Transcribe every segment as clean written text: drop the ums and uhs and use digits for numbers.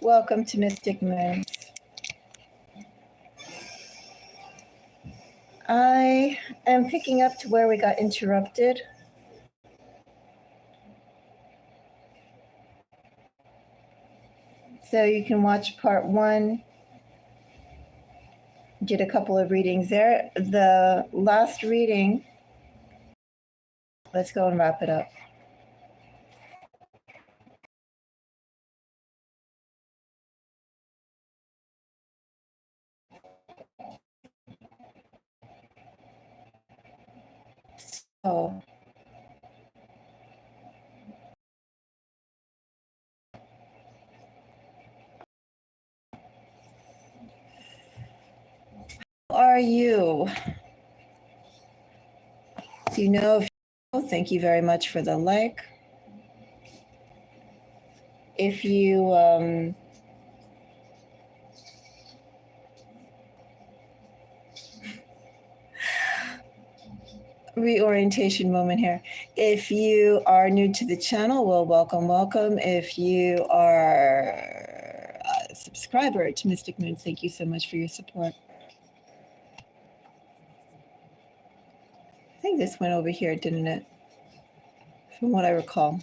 Welcome to Mystic Moons. I am picking up to where we got interrupted. So you can watch part 1. Did a couple of readings there. The last reading, let's go and wrap it up. So how are you? Do you know if you thank you very much for the like. If you reorientation moment here. If you are new to the channel, well, welcome. If you are a subscriber to Mystic Moons, thank you so much for your support. I think this went over here, didn't it? From what I recall.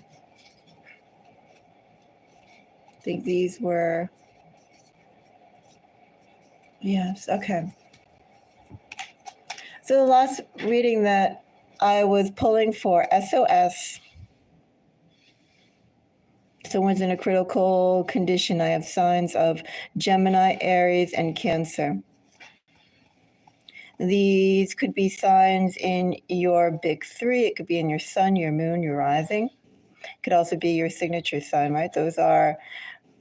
I think these were, yes, okay. So the last reading that I was pulling for SOS. Someone's in a critical condition. I have signs of Gemini, Aries, and Cancer. These could be signs in your big 3. It could be in your sun, your moon, your rising. It could also be your signature sign, right? Those are,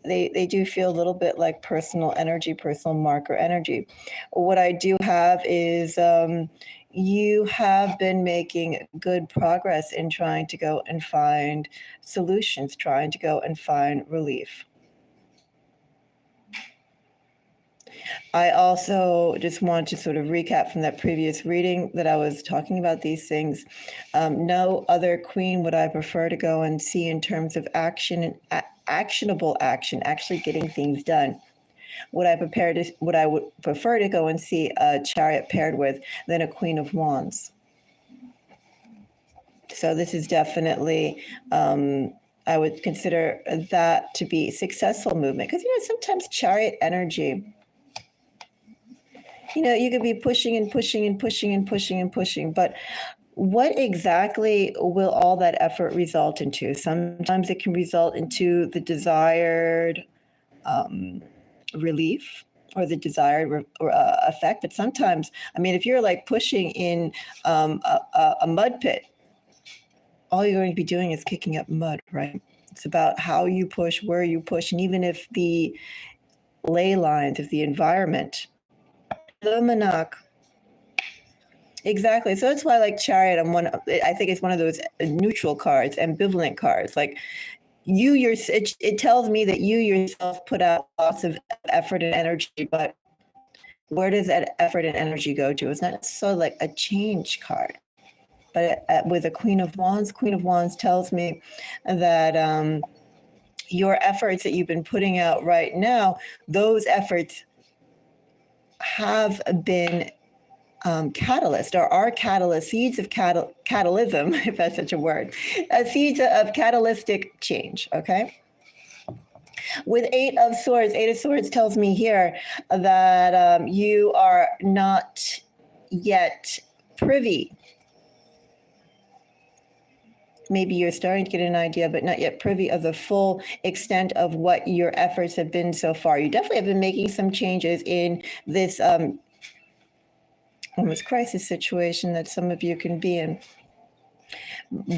they do feel a little bit like personal energy, personal marker energy. What I do have is you have been making good progress in trying to go and find solutions, trying to go and find relief. I also just want to sort of recap from that previous reading that I was talking about these things. No other queen would I prefer to go and see in terms of action and actionable action, actually getting things done. What I would prefer to go and see a Chariot paired with than a Queen of Wands. So this is definitely, I would consider that to be successful movement, because sometimes Chariot energy, you could be pushing and pushing and pushing and pushing and pushing, but what exactly will all that effort result into? Sometimes it can result into the desired relief or the desired effect, but sometimes, if you're like pushing in a mud pit, all you're going to be doing is kicking up mud, right? It's about how you push, where you push, and even if the ley lines, if the environment, Luminach. Exactly. So that's why I like Chariot. I think it's one of those neutral cards, ambivalent cards. Like it tells me that you yourself put out lots of effort and energy, but where does that effort and energy go to? It's not so like a change card. But with a Queen of Wands tells me that your efforts that you've been putting out right now, those efforts have been catalyst, or are catalyst, seeds of catalysm, if that's such a word, seeds of catalytic change, okay? With Eight of Swords tells me here that you are not yet privy. Maybe you're starting to get an idea, but not yet privy of the full extent of what your efforts have been so far. You definitely have been making some changes in this almost crisis situation that some of you can be in.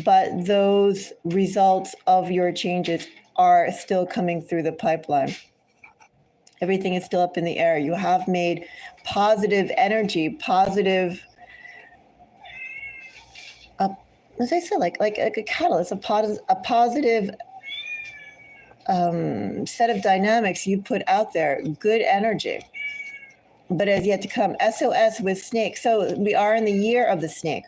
But those results of your changes are still coming through the pipeline. Everything is still up in the air. You have made positive energy, positive, as I said, like a catalyst, a positive set of dynamics you put out there, good energy. But as yet to come, SOS with snake. So we are in the year of the snake.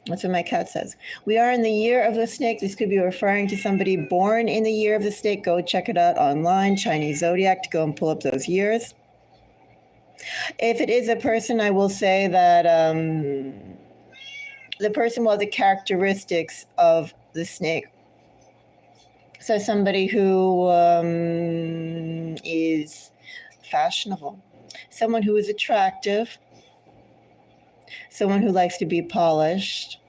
That's what my cat says. We are in the year of the snake. This could be referring to somebody born in the year of the snake. Go check it out online, Chinese zodiac, to go and pull up those years. If it is a person, I will say that the person will have the characteristics of the snake. So somebody who is fashionable, someone who is attractive, someone who likes to be polished,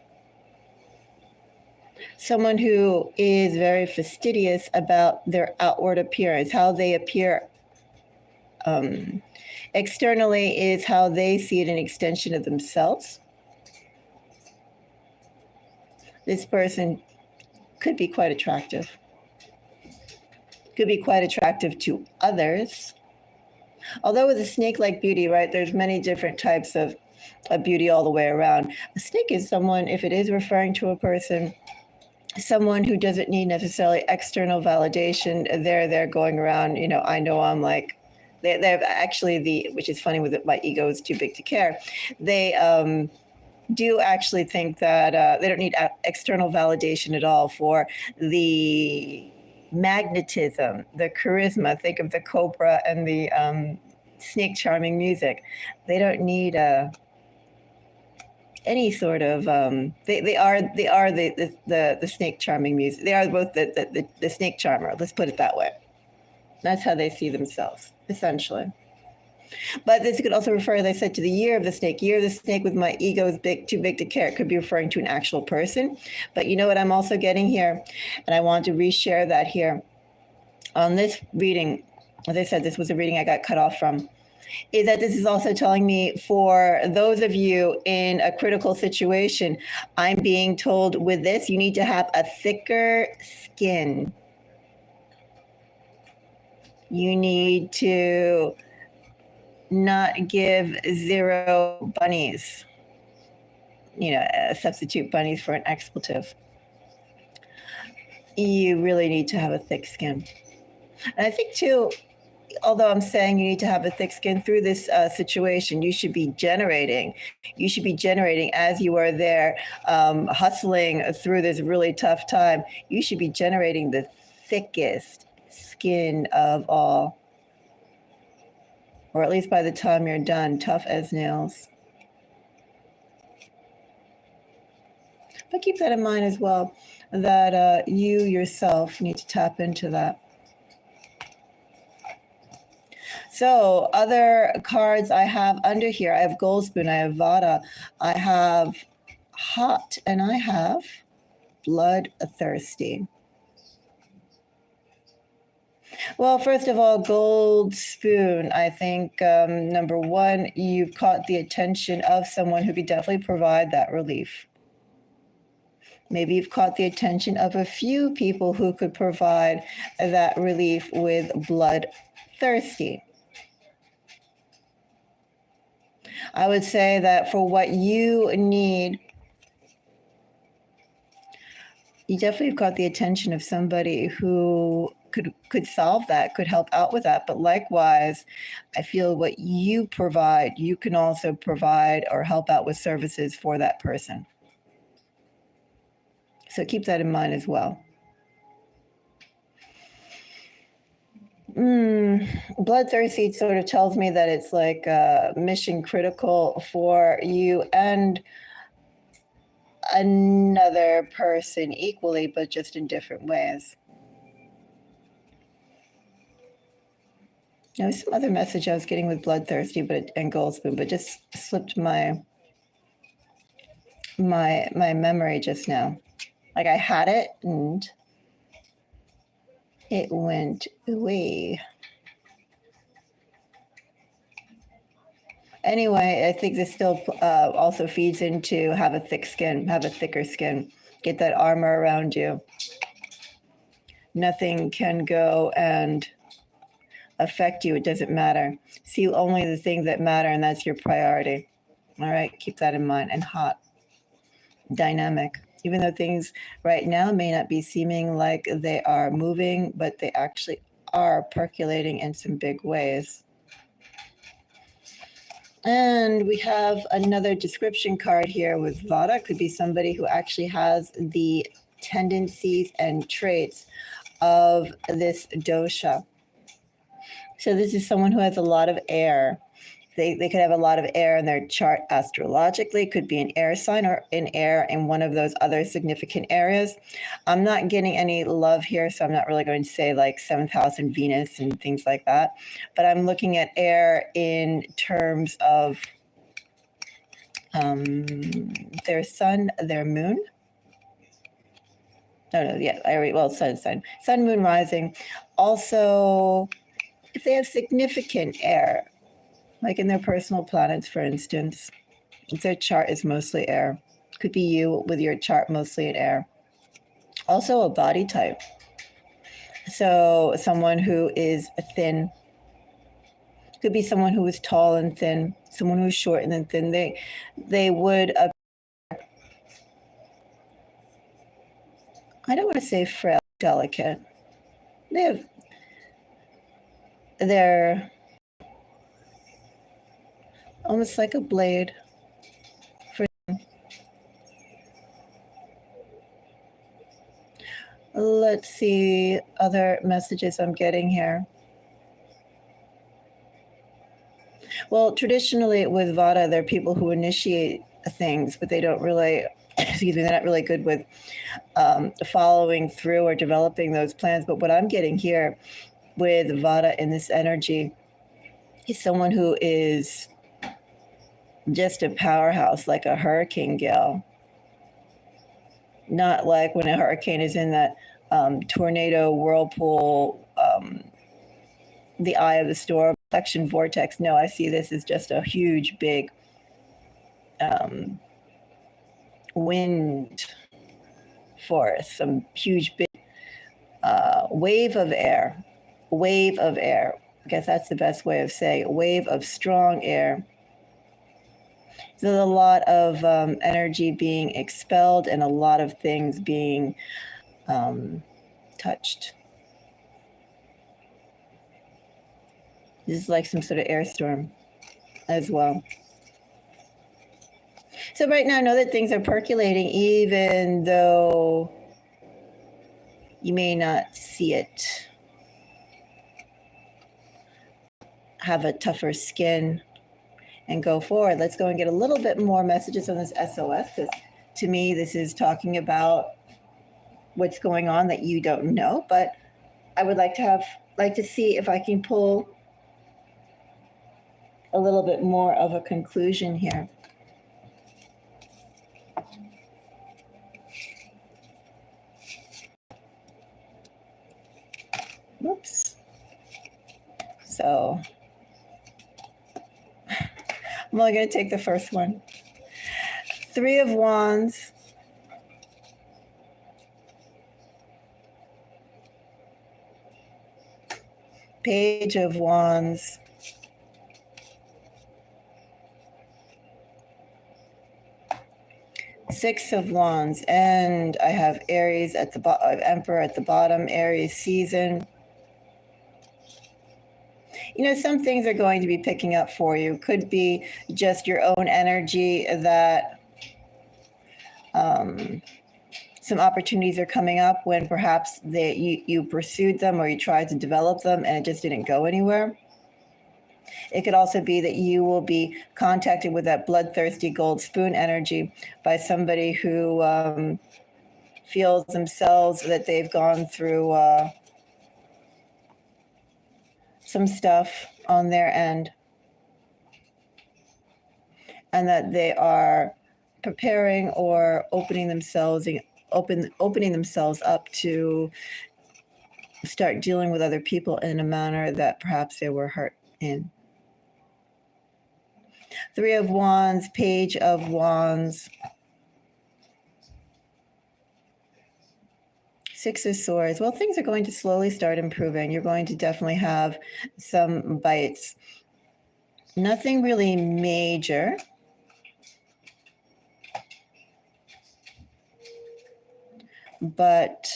someone who is very fastidious about their outward appearance, how they appear externally is how they see it, an extension of themselves. This person could be quite attractive. Could be quite attractive to others. Although with a snake-like beauty, right, there's many different types of beauty all the way around. A snake is someone, if it is referring to a person, someone who doesn't need necessarily external validation. They're going around, I know I'm like, they're actually which is funny with it, my ego is too big to care. They do actually think that they don't need external validation at all for the magnetism, the charisma. Think of the cobra and the snake charming music. They don't need any sort of they are the snake charming music. They are both the snake charmer. Let's put it that way. That's how they see themselves, essentially. But this could also refer, as I said, to the year of the snake. Year of the snake with my ego is too big to care. It could be referring to an actual person. But you know what I'm also getting here? And I want to reshare that here. On this reading, as I said, this was a reading I got cut off from, is that this is also telling me for those of you in a critical situation, I'm being told with this, you need to have a thicker skin. You need to not give zero bunnies, substitute bunnies for an expletive. You really need to have a thick skin. And I think too, although I'm saying you need to have a thick skin through this situation, you should be generating as you are there hustling through this really tough time. You should be generating the thickest skin of all. Or at least by the time you're done, tough as nails. But keep that in mind as well, that you yourself need to tap into that. So other cards I have under here, I have Gold Spoon, I have Vada, I have Hot, and I have Bloodthirsty. Well, first of all, Gold Spoon, I think, number one, you've caught the attention of someone who could definitely provide that relief. Maybe you've caught the attention of a few people who could provide that relief with Bloodthirsty. I would say that for what you need, you definitely have got the attention of somebody who could solve that, could help out with that. But likewise, I feel what you provide, you can also provide or help out with services for that person. So keep that in mind as well. Bloodthirsty sort of tells me that it's like mission critical for you and another person equally, but just in different ways. There was some other message I was getting with Bloodthirsty and Gold Spoon, but just slipped my memory just now. Like I had it and it went away. Anyway, I think this still also feeds into have a thick skin, have a thicker skin, get that armor around you. Nothing can go and affect you. It doesn't matter. See only the things that matter, and that's your priority. All right, keep that in mind. And hot, dynamic. Even though things right now may not be seeming like they are moving, but they actually are percolating in some big ways. And we have another description card here with Vata. Could be somebody who actually has the tendencies and traits of this dosha. So this is someone who has a lot of air. They could have a lot of air in their chart astrologically. Could be an air sign or an air in one of those other significant areas. I'm not getting any love here, so I'm not really going to say like 7th house and Venus and things like that. But I'm looking at air in terms of their sun, their moon. Sun, moon, rising. Also, if they have significant air, like in their personal planets, for instance, if their chart is mostly air, could be you with your chart mostly in air. Also a body type. So someone who is thin, could be someone who is tall and thin, someone who's short and then thin. They would, I don't want to say frail, delicate. They're almost like a blade. Let's see other messages I'm getting here. Well, traditionally with Vata, there are people who initiate things, but they don't really, they're not really good with following through or developing those plans. But what I'm getting here with Vata in this energy is someone who is just a powerhouse, like a hurricane gale. Not like when a hurricane is in that tornado, whirlpool, the eye of the storm, suction vortex. No, I see this as just a huge, big wind force, some huge, big wave of air. I guess that's the best way of saying it. Wave of strong air. There's a lot of energy being expelled and a lot of things being touched. This is like some sort of air storm as well. So right now I know that things are percolating even though you may not see it. Have a tougher skin and go forward. Let's go and get a little bit more messages on this SOS, because to me this is talking about what's going on that you don't know, but I would like to see if I can pull a little bit more of a conclusion here. Whoops. So I'm only going to take the first one. 3 of Wands. Page of Wands. Six of Wands, and I have Aries at the bottom, Emperor at the bottom, Aries season. You know, some things are going to be picking up for you. Could be just your own energy that some opportunities are coming up when perhaps you pursued them or you tried to develop them and it just didn't go anywhere. It could also be that you will be contacted with that bloodthirsty gold spoon energy by somebody who feels themselves that they've gone through some stuff on their end and that they are preparing or opening themselves up to start dealing with other people in a manner that perhaps they were hurt in. 3 of Wands, Page of Wands, 6 of Swords. Well, things are going to slowly start improving. You're going to definitely have some bites. Nothing really major. But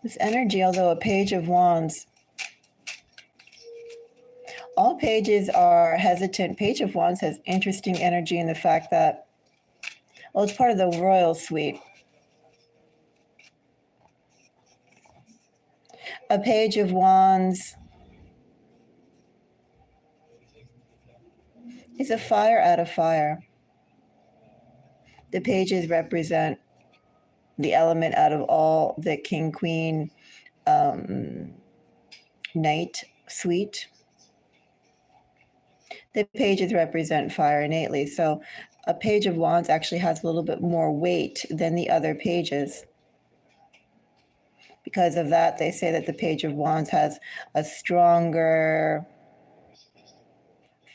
this energy, although a Page of Wands, all pages are hesitant. Page of Wands has interesting energy in the fact that, well, it's part of the royal suite. A Page of Wands is a fire out of fire. The pages represent the element out of all the King, Queen, Knight suite. The pages represent fire innately. So a Page of Wands actually has a little bit more weight than the other pages. Because of that, they say that the Page of Wands has a stronger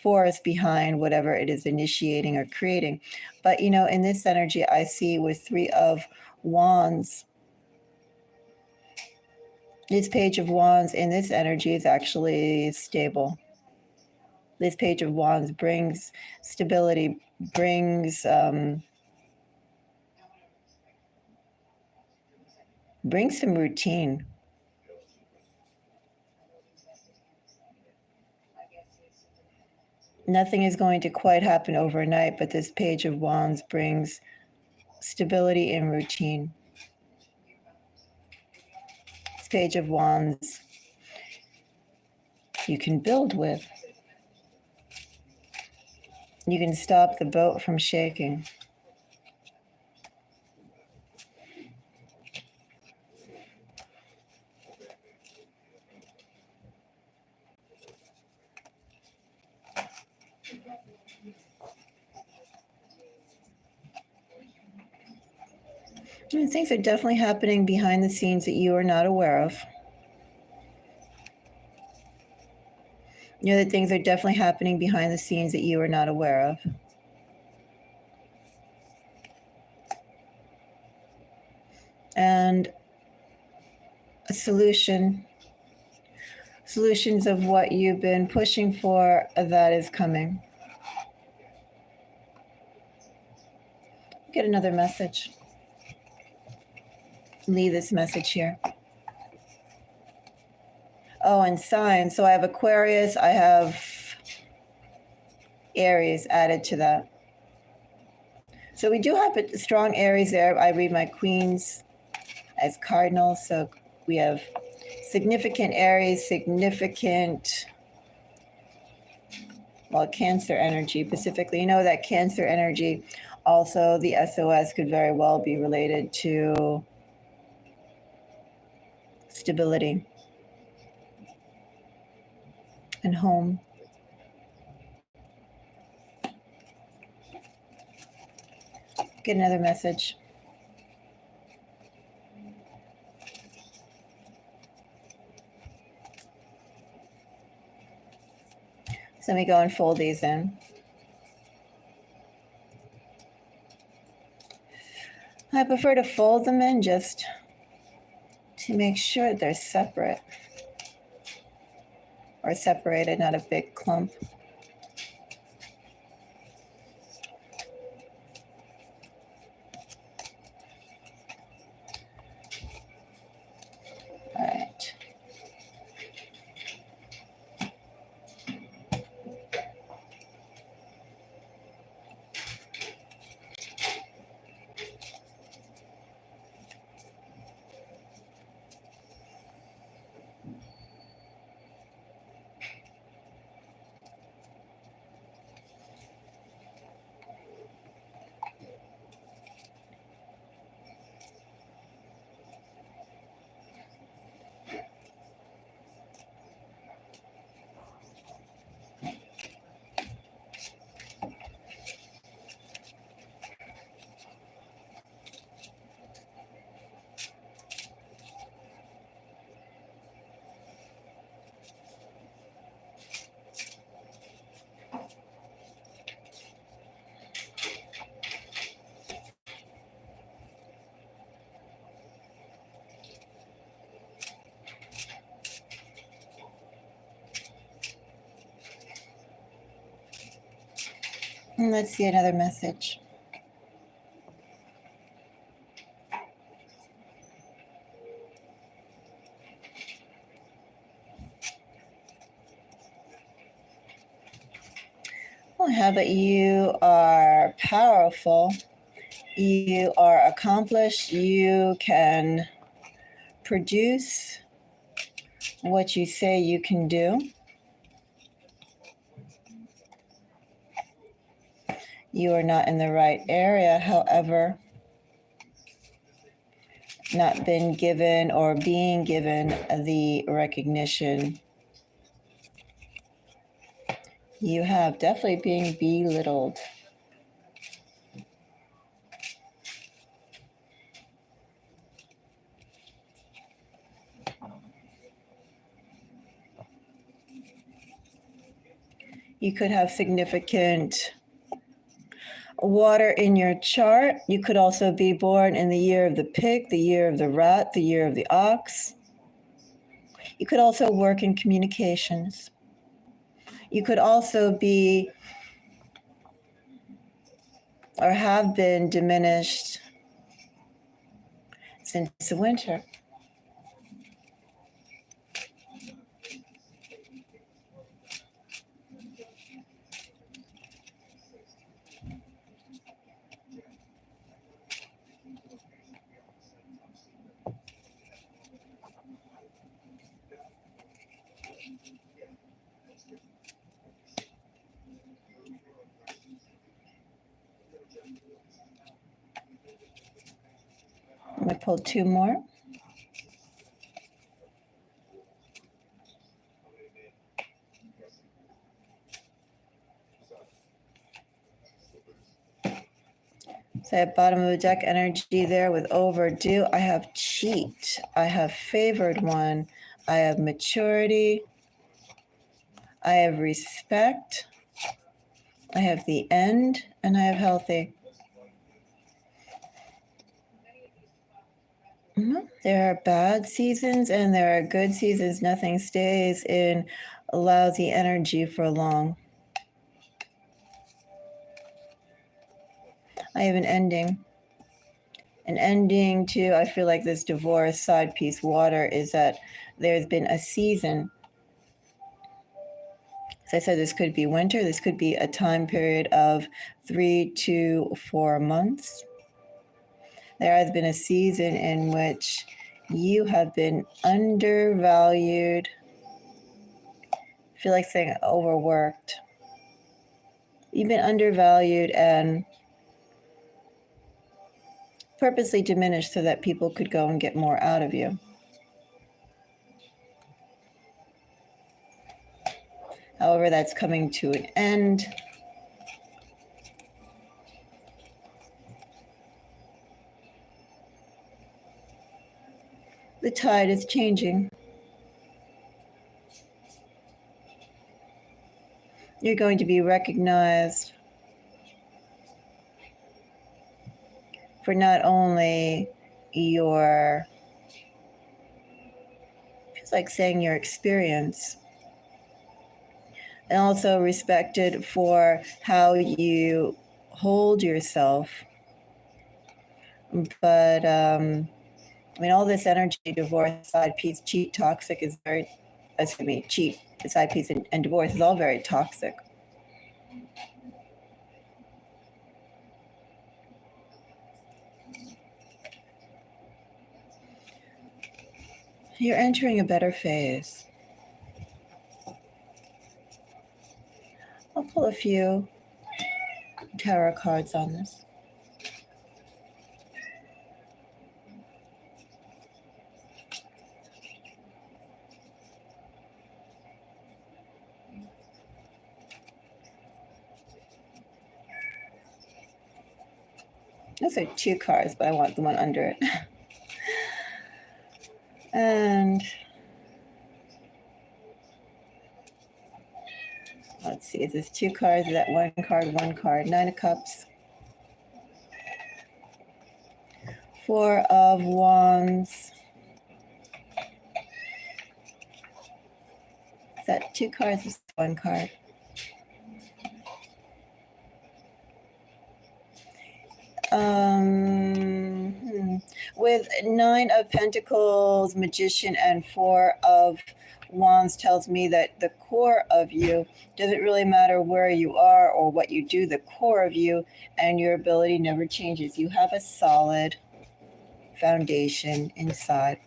force behind whatever it is initiating or creating. But, you know, in this energy, I see with Three of Wands, this Page of Wands in this energy is actually stable. This Page of Wands brings stability, brings some routine. Nothing is going to quite happen overnight, but this Page of Wands brings stability and routine. This Page of Wands you can build with. You can stop the boat from shaking. And things are definitely happening behind the scenes that you are not aware of. You know that things are definitely happening behind the scenes that you are not aware of. And a solutions of what you've been pushing for, that is coming. Get another message. Leave this message here. Oh, and signs. So I have Aquarius, I have Aries added to that. So we do have a strong Aries there. I read my queens as cardinals. So we have significant Aries, significant, well, Cancer energy specifically. You know that Cancer energy, also the SOS could very well be related to stability and home. Get another message. So let me go and fold these in. I prefer to fold them in just to make sure they're separate or separated, not a big clump. All right. And let's see another message. I have that you are powerful, you are accomplished, you can produce what you say you can do. You are not in the right area, however, not been given or being given the recognition. You have definitely being belittled. You could have significant water in your chart. You could also be born in the year of the pig, the year of the rat, the year of the ox. You could also work in communications. You could also be or have been diminished since the winter. I'm going to pull two more. So I have bottom of the deck energy there with overdue. I have cheat. I have favored one. I have maturity. I have respect. I have the end. And I have healthy. There are bad seasons and there are good seasons. Nothing stays in lousy energy for long. I have an ending. An ending to, I feel like this divorce side piece water is that there's been a season. As I said, this could be winter. This could be a time period of 3 to 4 months. There has been a season in which you have been undervalued. I feel like saying overworked. You've been undervalued and purposely diminished so that people could go and get more out of you. However, that's coming to an end. The tide is changing. You're going to be recognized for not only your, feels like saying your experience, and also respected for how you hold yourself. But all this energy, divorce, side piece, cheat, toxic is very, cheat, the side piece, and divorce is all very toxic. You're entering a better phase. I'll pull a few tarot cards on this. Those are two cards, but I want the one under it. And let's see, is this two cards? Is that one card, one card? Nine of Cups. Four of Wands. Is that two cards? Is one card? with 9 of Pentacles, Magician, and 4 of Wands tells me that the core of you doesn't really matter where you are or what you do. The core of you and your ability never changes. You have a solid foundation inside.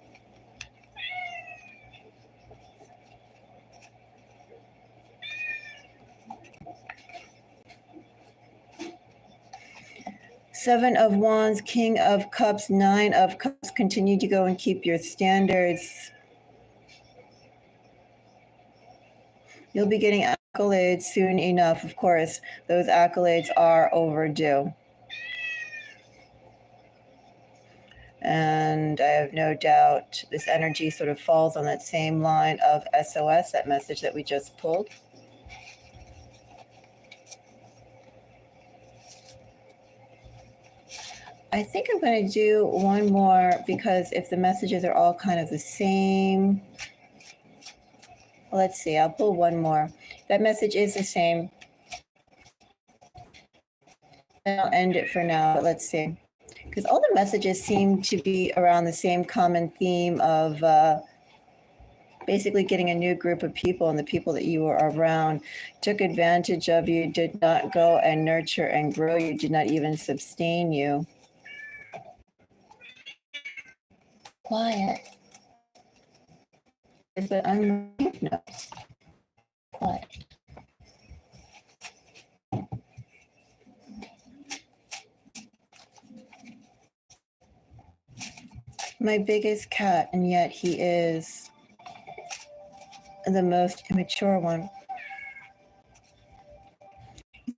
Seven of Wands, King of Cups, 9 of Cups. Continue to go and keep your standards. You'll be getting accolades soon enough. Of course, those accolades are overdue. And I have no doubt this energy sort of falls on that same line of SOS, that message that we just pulled. I think I'm going to do one more because if the messages are all kind of the same, let's see, I'll pull one more. That message is the same. I'll end it for now, but let's see. Because all the messages seem to be around the same common theme of basically getting a new group of people, and the people that you were around took advantage of you, did not go and nurture and grow you, did not even sustain you. Quiet. Is that I'm no. Quiet. My biggest cat, and yet he is the most immature one.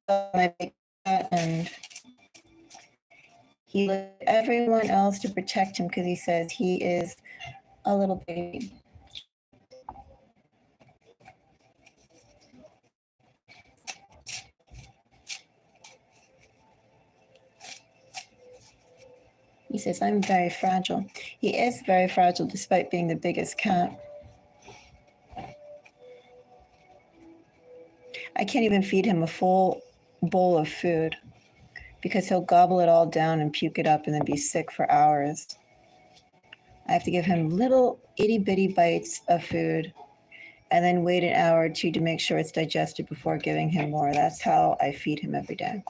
My big cat, and he let everyone else to protect him because he says he is a little baby. He says, I'm very fragile. He is very fragile despite being the biggest cat. I can't even feed him a full bowl of food because he'll gobble it all down and puke it up and then be sick for hours. I have to give him little itty bitty bites of food and then wait an hour or two to make sure it's digested before giving him more. That's how I feed him every day.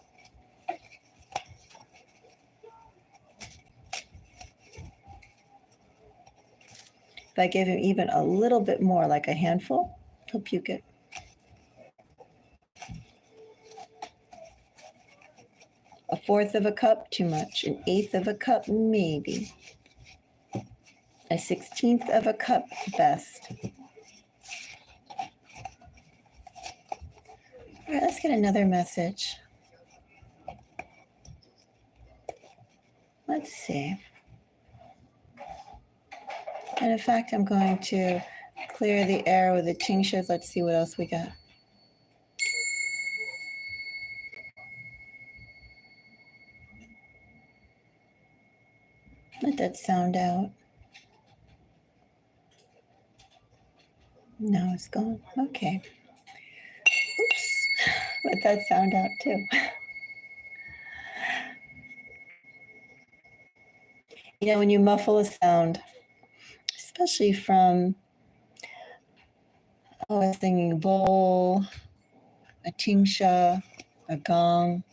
If I give him even a little bit more, like a handful, he'll puke it. A fourth of a cup, too much. An eighth of a cup, maybe. A 16th of a cup, best. All right, let's get another message. Let's see. And in fact, I'm going to clear the air with the tinctures. Let's see what else we got. Let that sound out. No, it's gone. Okay. Oops. Let that sound out too. You know, when you muffle a sound, especially from, I was thinking a bowl, a tingsha, a gong,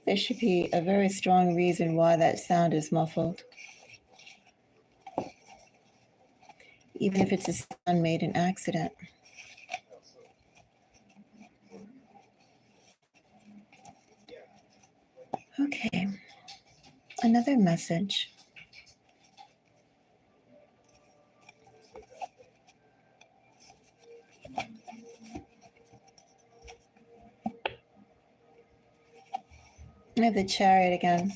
there should be a very strong reason why that sound is muffled. Even if it's a sound made in accident. Okay, another message. I have the Chariot again.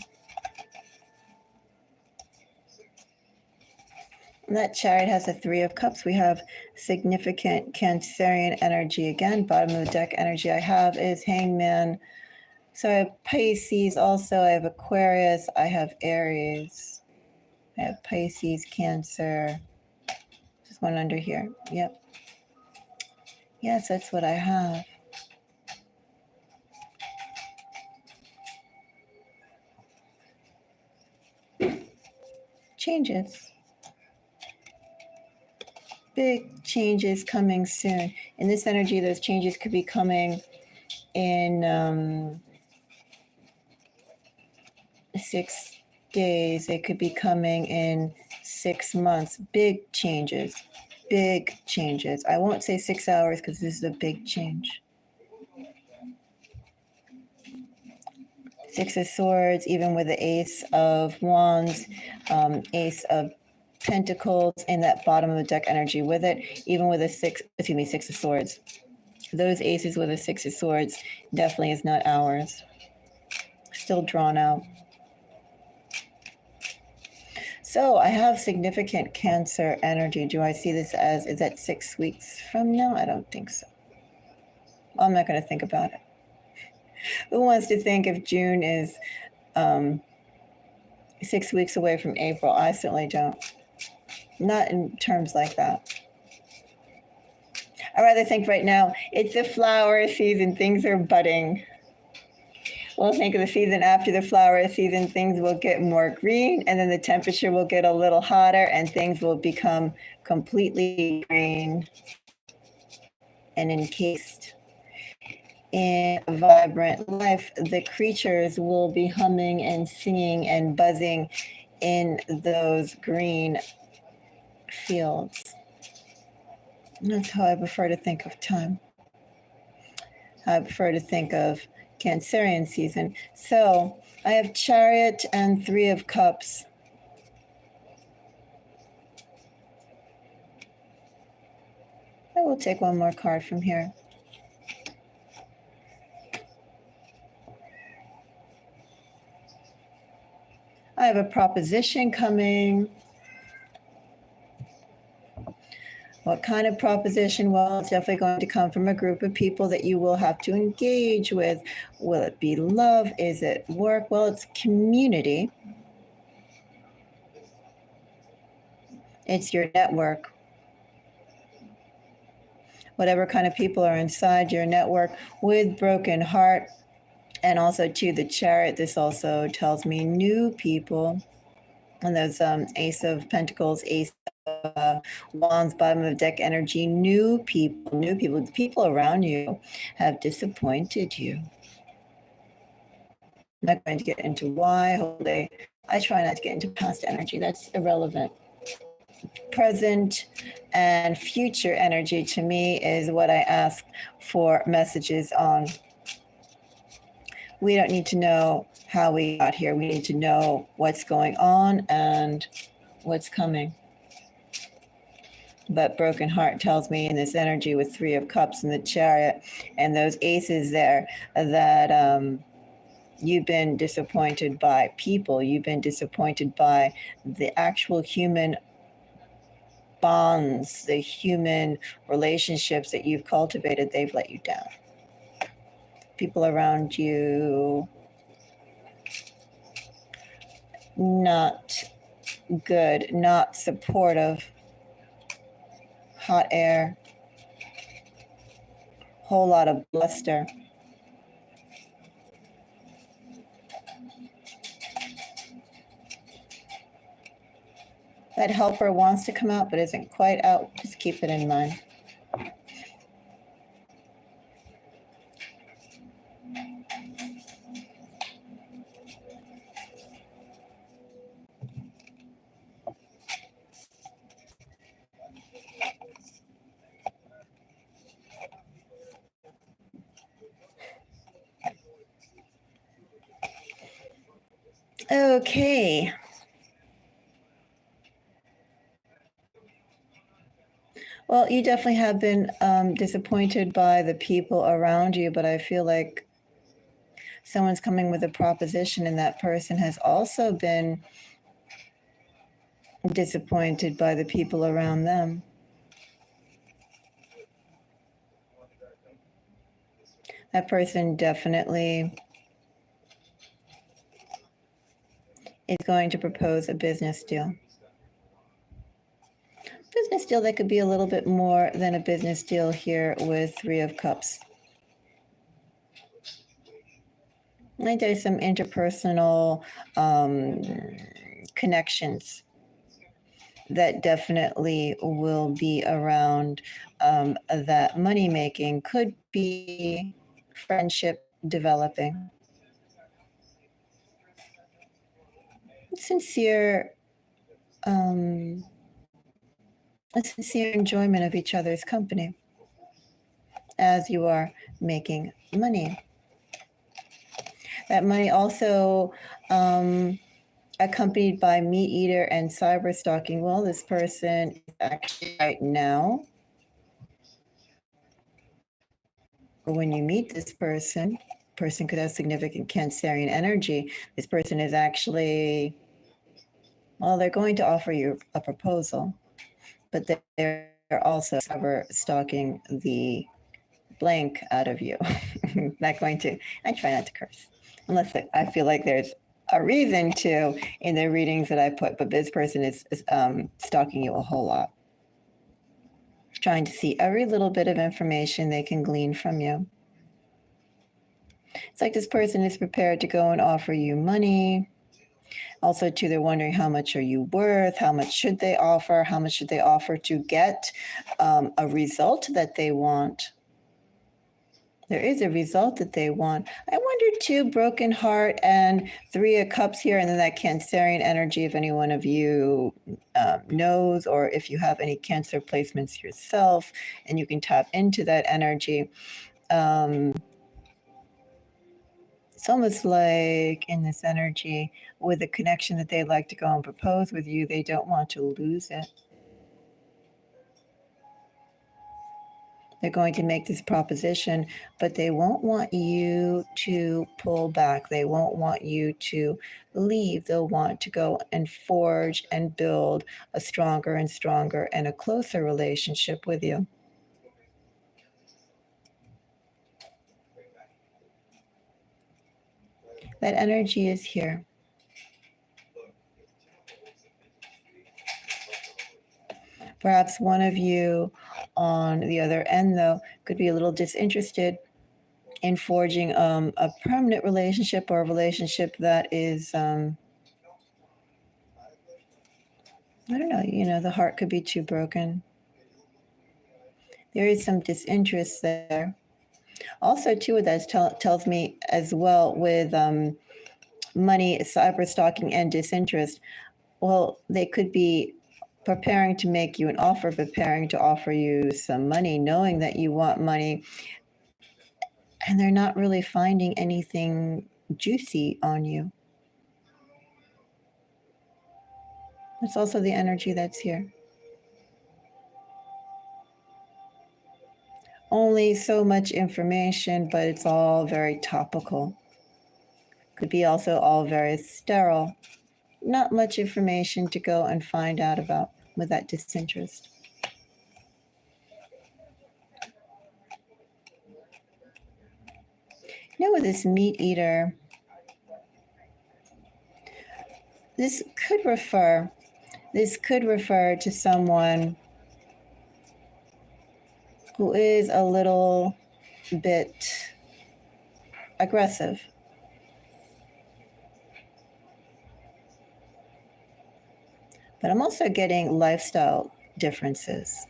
And that Chariot has a 3 of Cups. We have significant Cancerian energy again. Bottom of the deck energy I have is Hangman. So I have Pisces also. I have Aquarius. I have Aries. I have Pisces, Cancer. Just one under here. Yep. Yes, that's what I have. changes. Big changes coming soon. In this energy, those changes could be coming in 6 days. They could be coming in 6 months. Big changes. Big changes. I won't say 6 hours because this is a big change. Six of Swords, even with the Ace of Wands, Ace of Pentacles in that bottom of the deck energy with it, even with a Six of Swords. Those aces with a Six of Swords definitely is not ours. Still drawn out. So I have significant Cancer energy. Do I see this as, is that 6 weeks from now? I don't think so. I'm not going to think about it. Who wants to think if June is 6 weeks away from April? I certainly don't. Not in terms like that. I rather think right now, it's the flower season, things are budding. We'll think of the season after the flower season, things will get more green, and then the temperature will get a little hotter, and things will become completely green and encased in a vibrant life. The creatures will be humming and singing and buzzing in those green fields. And that's how I prefer to think of time. I prefer to think of Cancerian season. So I have Chariot and Three of Cups. I will take one more card from here. I have a proposition coming. What kind of proposition? Well, it's definitely going to come from a group of people that you will have to engage with. Will it be love? Is it work? Well, it's community. It's your network. Whatever kind of people are inside your network with broken heart. And also to the Chariot, this also tells me new people. And those Ace of Pentacles, Ace of Wands, bottom of deck energy, new people. The people around you have disappointed you. I'm not going to get into why. Hopefully, I try not to get into past energy. That's irrelevant. Present and future energy to me is what I ask for messages on. We don't need to know how we got here. We need to know what's going on and what's coming. But broken heart tells me in this energy with Three of Cups and the Chariot and those aces there that you've been disappointed by people. You've been disappointed by the actual human bonds, the human relationships that you've cultivated. They've let you down. People around you, not good, not supportive, hot air, whole lot of bluster. That helper wants to come out but isn't quite out. Just keep it in mind. Okay. Well, you definitely have been disappointed by the people around you, but I feel like someone's coming with a proposition and that person has also been disappointed by the people around them. That person definitely is going to propose a business deal. Business deal that could be a little bit more than a business deal here with Three of Cups. I think there's some interpersonal connections that definitely will be around that money making. Could be friendship developing, sincere, um, a sincere enjoyment of each other's company as you are making money. That money also accompanied by meat eater and cyber stalking. Well, this person is actually right now, when you meet this person could have significant Cancerian energy. This person is actually, well, they're going to offer you a proposal, but they're also cyber stalking the blank out of you. Not going to, I try not to curse, unless I feel like there's a reason to in the readings that I put, but this person is stalking you a whole lot. Trying to see every little bit of information they can glean from you. It's like this person is prepared to go and offer you money. Also, too, they're wondering how much are you worth? How much should they offer? How much should they offer to get a result that they want? There is a result that they want. I wonder, too, broken heart and 3 of Cups here, and then that Cancerian energy, if any one of you knows, or if you have any Cancer placements yourself, and you can tap into that energy. It's almost like in this energy, with a connection that they'd like to go and propose with you, they don't want to lose it. They're going to make this proposition, but they won't want you to pull back. They won't want you to leave. They'll want to go and forge and build a stronger and stronger and a closer relationship with you. That energy is here. Perhaps one of you on the other end, though, could be a little disinterested in forging a permanent relationship, or a relationship that is, I don't know, the heart could be too broken. There is some disinterest there. Also, too, that tells me as well with money, cyber stalking, and disinterest. Well, they could be preparing to make you an offer, preparing to offer you some money, knowing that you want money, and they're not really finding anything juicy on you. That's also the energy that's here. Only so much information, but it's all very topical. Could be also all very sterile. Not much information to go and find out about with that disinterest. With this meat eater, this could refer to someone who is a little bit aggressive. But I'm also getting lifestyle differences.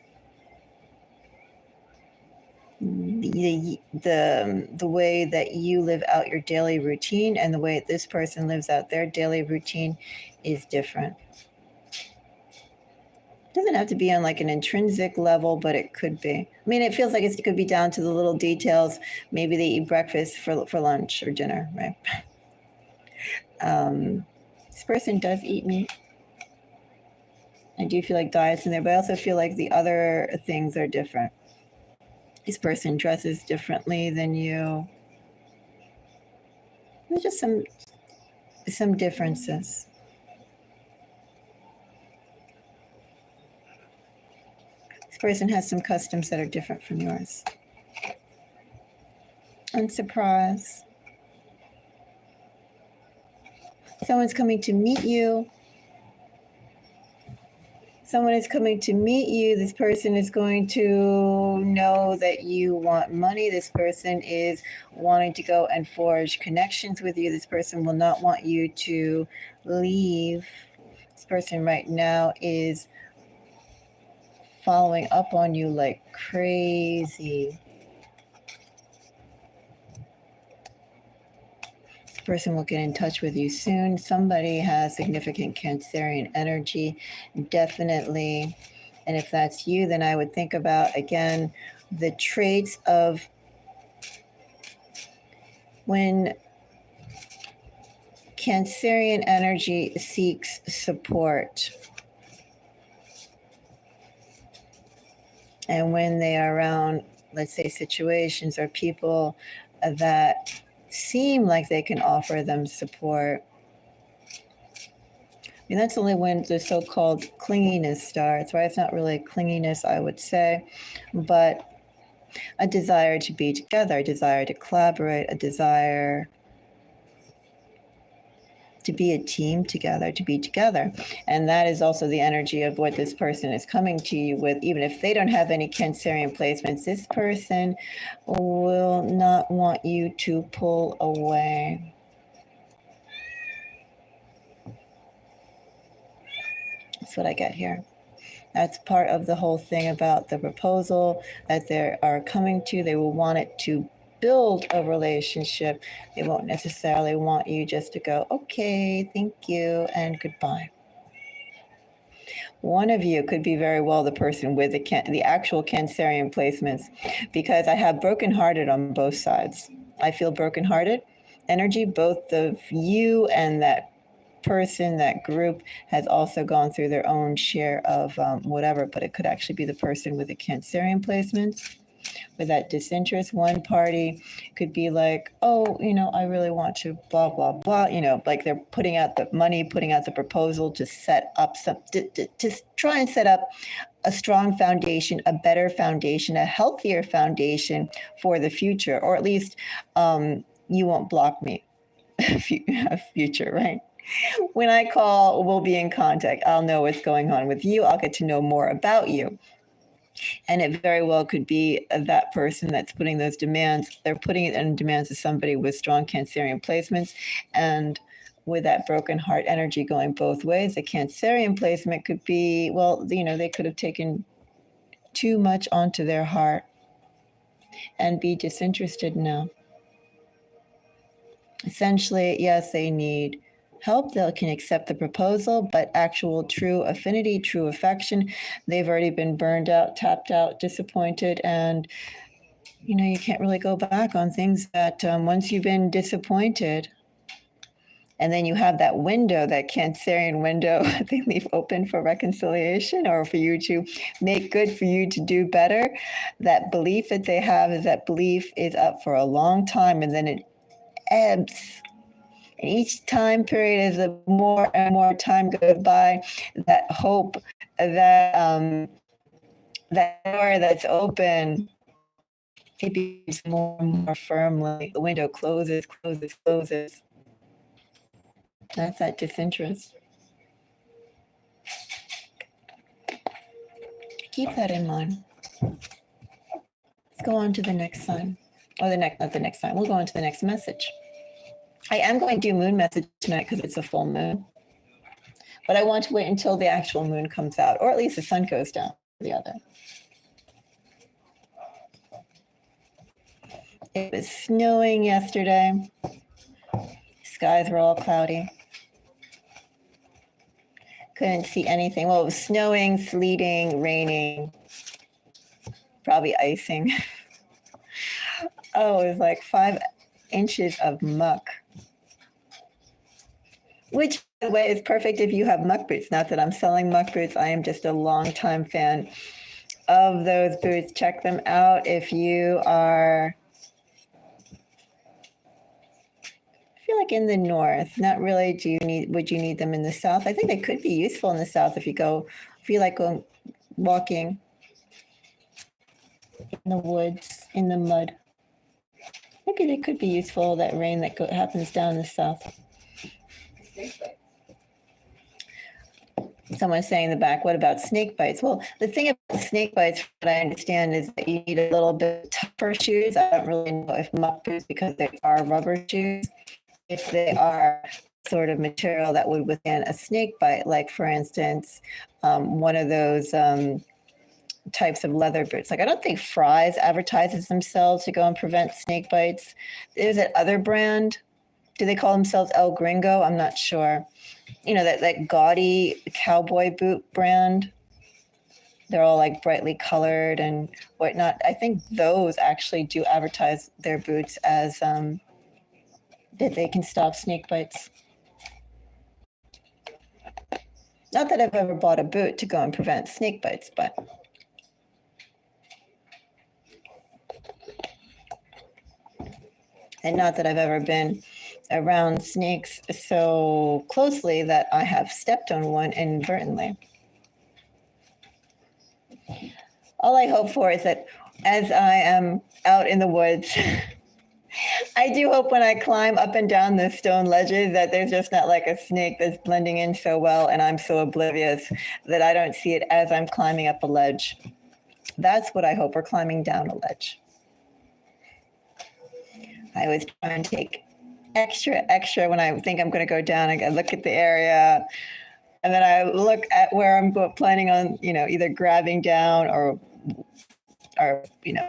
The way that you live out your daily routine and the way this person lives out their daily routine is different. It doesn't have to be on like an intrinsic level, but it could be. I mean, it feels like it could be down to the little details. Maybe they eat breakfast for lunch or dinner, right? This person does eat meat. I do feel like diet's in there, but I also feel like the other things are different. This person dresses differently than you. There's just some differences. This person has some customs that are different from yours. And surprise. Someone's coming to meet you. Someone is coming to meet you. This person is going to know that you want money. This person is wanting to go and forge connections with you. This person will not want you to leave. This This person right now is following up on you like crazy. This person will get in touch with you soon. Somebody has significant Cancerian energy, definitely. And if that's you, then I would think about, again, the traits of when Cancerian energy seeks support. And when they are around, let's say, situations or people that seem like they can offer them support. I mean, that's only when the so-called clinginess starts, right? It's not really clinginess, I would say, but a desire to be together, a desire to collaborate, a desire to be a team together, to be together. And that is also the energy of what this person is coming to you with. Even if they don't have any Cancerian placements, this person will not want you to pull away. That's what I get here. That's part of the whole thing about the proposal that they are coming to. They will want it to build a relationship. They won't necessarily want you just to go, okay, thank you, and goodbye. One of you could be very well the person with the actual Cancerian placements, because I have brokenhearted on both sides. I feel brokenhearted energy. Both of you and that person, that group, has also gone through their own share of whatever, but it could actually be the person with the Cancerian placements. With that disinterest, one party could be like, oh, I really want to blah, blah, blah, like they're putting out the money, putting out the proposal to set up to try and set up a strong foundation, a better foundation, a healthier foundation for the future, or at least you won't block me future, right? When I call, we'll be in contact. I'll know what's going on with you. I'll get to know more about you. And it very well could be that person that's putting those demands. They're putting it in demands to somebody with strong Cancerian placements. And with that broken heart energy going both ways, a Cancerian placement could be, well, they could have taken too much onto their heart and be disinterested now. Essentially, yes, they need help. They can accept the proposal, but actual true affinity, true affection, they've already been burned out, tapped out, disappointed, and you can't really go back on things that once you've been disappointed, and then you have that window, that Cancerian window they leave open for reconciliation or for you to make good, for you to do better. That belief that they have is that belief is up for a long time, and then it ebbs. And each time period, as the more and more time goes by, that hope, that door that's open, it becomes more and more firmly. The window closes, closes, closes. That's that disinterest. Keep that in mind. Let's go on to the next sign. Or not the next sign. We'll go on to the next message. I am going to do moon message tonight because it's a full moon. But I want to wait until the actual moon comes out, or at least the sun goes down the other. It was snowing yesterday. Skies were all cloudy. Couldn't see anything. Well, it was snowing, sleeting, raining, probably icing. Oh, it was like 5 inches of muck. Which, by the way, is perfect if you have muck boots. Not that I'm selling muck boots. I am just a longtime fan of those boots. Check them out if you are, I feel like in the north. Not really. Would you need them in the south? I think they could be useful in the south if you feel like going walking in the woods, in the mud. Maybe they could be useful, that rain that happens down in the south. Someone's saying in the back, what about snake bites? Well, the thing about snake bites, what I understand, is that you need a little bit tougher shoes. I don't really know if muck boots, because they are rubber shoes. If they are sort of material that would withstand a snake bite, like for instance, one of those types of leather boots. Like I don't think Fry's advertises themselves to go and prevent snake bites. There's that other brand. Do they call themselves El Gringo? I'm not sure. You know, that gaudy cowboy boot brand. They're all like brightly colored and whatnot. I think those actually do advertise their boots as that they can stop snake bites. Not that I've ever bought a boot to go and prevent snake bites, but and not that I've ever been around snakes so closely that I have stepped on one inadvertently. All I hope for is that as I am out in the woods, I do hope when I climb up and down the stone ledges that there's just not like a snake that's blending in so well and I'm so oblivious that I don't see it as I'm climbing up a ledge. That's what I hope, or climbing down a ledge. I always try and take extra when I think I'm going to go down. I look at the area, and then I look at where I'm planning on, either grabbing down or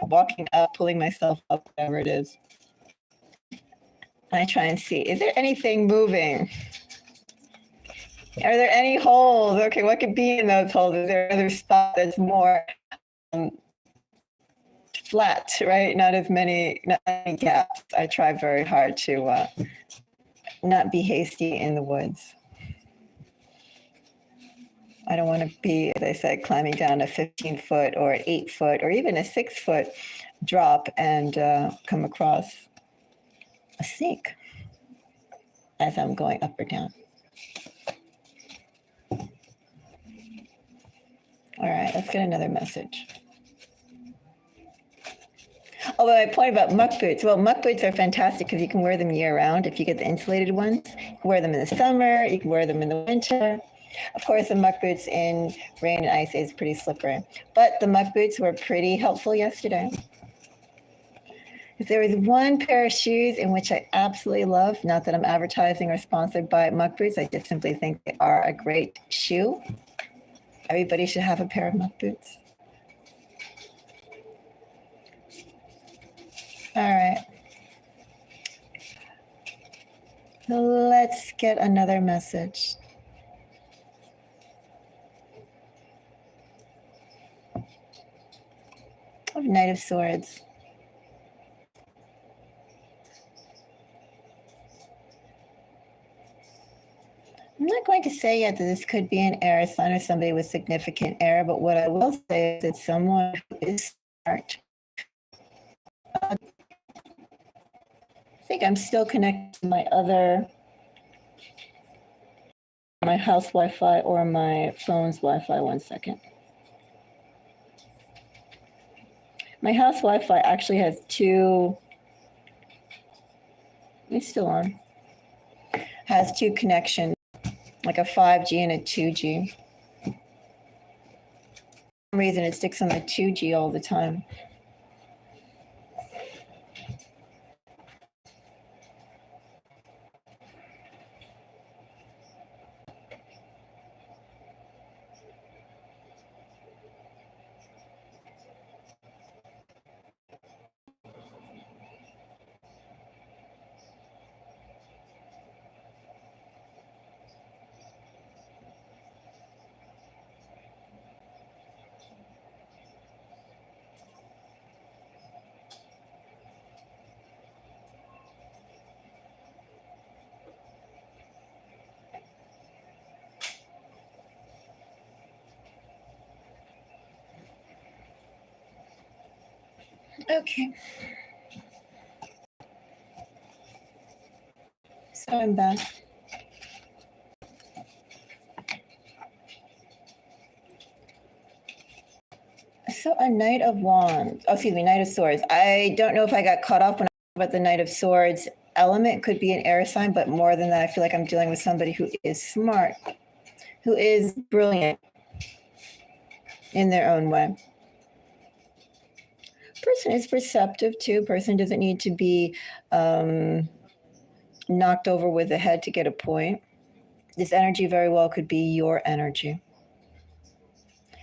walking up, pulling myself up, whatever it is. And I try and see, is there anything moving? Are there any holes? Okay, what could be in those holes? Is there another spot that's more flat, right? Not as many gaps. I try very hard to not be hasty in the woods. I don't want to be, as I said, climbing down a 15-foot or an 8-foot or even a 6-foot drop and come across a snake as I'm going up or down. All right, let's get another message. Oh, my point about muck boots. Well, muck boots are fantastic because you can wear them year round if you get the insulated ones. You can wear them in the summer, you can wear them in the winter. Of course, the muck boots in rain and ice is pretty slippery. But the muck boots were pretty helpful yesterday. If there was one pair of shoes in which I absolutely love, not that I'm advertising or sponsored by muck boots, I just simply think they are a great shoe. Everybody should have a pair of muck boots. All right. Let's get another message. Of Knight of Swords. I'm not going to say yet that this could be an air sign or somebody with significant air, but what I will say is that someone who is smart. I think I'm still connected to my house Wi-Fi or my phone's Wi-Fi. 1 second. My house Wi-Fi actually has two, it's still on, has two connections, like a 5G and a 2G. For some reason it sticks on the 2G all the time. Okay. So I'm back. So a Knight of Wands, Knight of Swords. I don't know if I got caught off when I talked about the Knight of Swords element. Could be an air sign, but more than that, I feel like I'm dealing with somebody who is smart, who is brilliant in their own way. Person is perceptive too. Person doesn't need to be knocked over with the head to get a point. This energy very well could be your energy.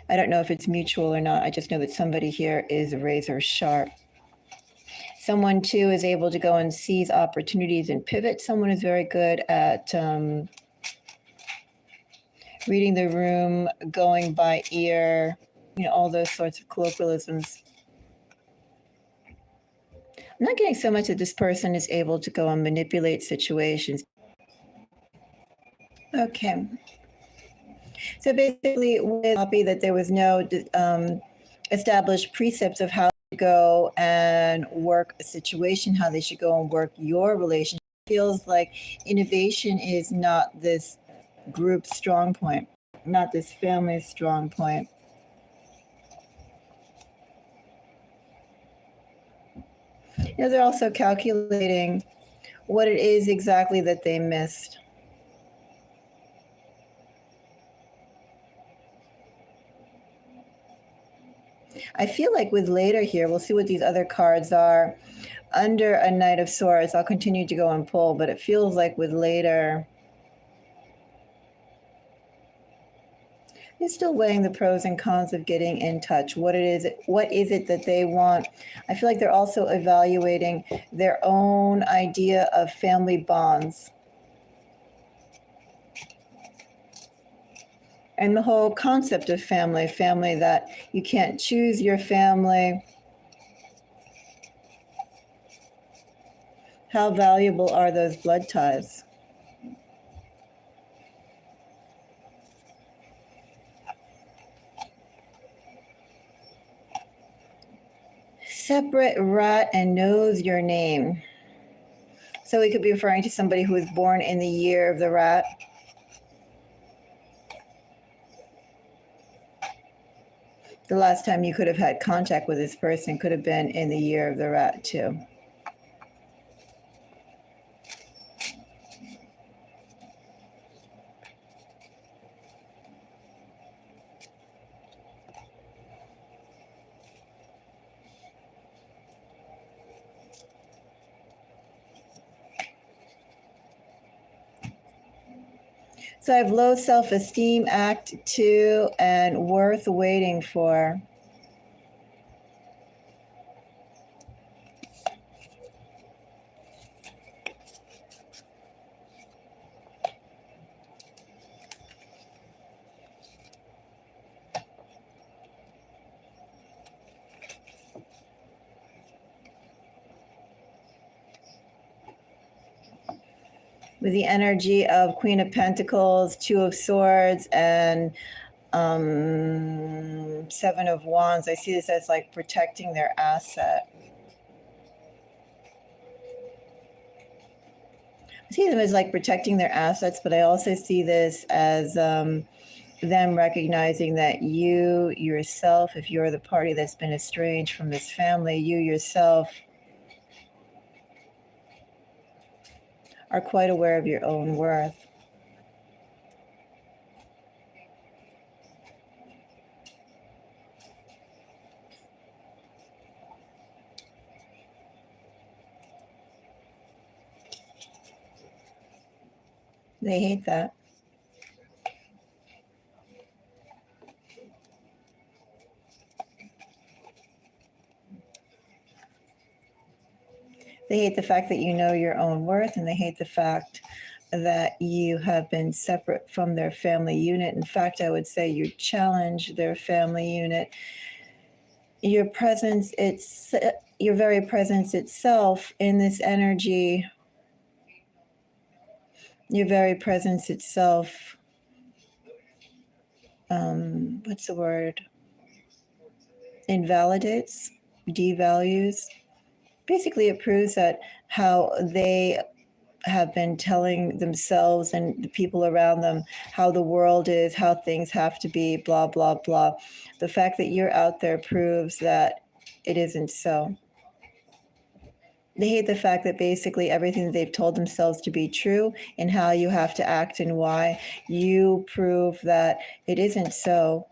I don't know if it's mutual or not. I just know that somebody here is razor sharp. Someone, too, is able to go and seize opportunities and pivot. Someone is very good at reading the room, going by ear, all those sorts of colloquialisms. I'm not getting so much that this person is able to go and manipulate situations. Okay. So basically, with copy that there was no established precepts of how to go and work a situation, how they should go and work your relationship. It feels like innovation is not this group strong point, not this family strong point. They're also calculating what it is exactly that they missed. I feel like with later here, we'll see what these other cards are. Under a Knight of Swords, I'll continue to go and pull, but it feels like with later, they're still weighing the pros and cons of getting in touch. What is it that they want? I feel like they're also evaluating their own idea of family bonds. And the whole concept of family that you can't choose your family. How valuable are those blood ties? Separate rat and knows your name. So we could be referring to somebody who was born in the year of the rat. The last time you could have had contact with this person could have been in the year of the rat too. So I have low self-esteem, act 2, and worth waiting for. With the energy of Queen of Pentacles, 2 of Swords, and 7 of Wands, I see this as like protecting their asset. I see them as like protecting their assets, but I also see this as them recognizing that you yourself, if you're the party that's been estranged from this family, you yourself are quite aware of your own worth. They hate that. They hate the fact that you know your own worth, and they hate the fact that you have been separate from their family unit. In fact, I would say you challenge their family unit. Your presence, your very presence itself in this energy, your very presence itself, what's the word? Invalidates, devalues. Basically, it proves that how they have been telling themselves and the people around them how the world is, how things have to be, blah, blah, blah. The fact that you're out there proves that it isn't so. They hate the fact that basically everything that they've told themselves to be true and how you have to act and why, you prove that it isn't so.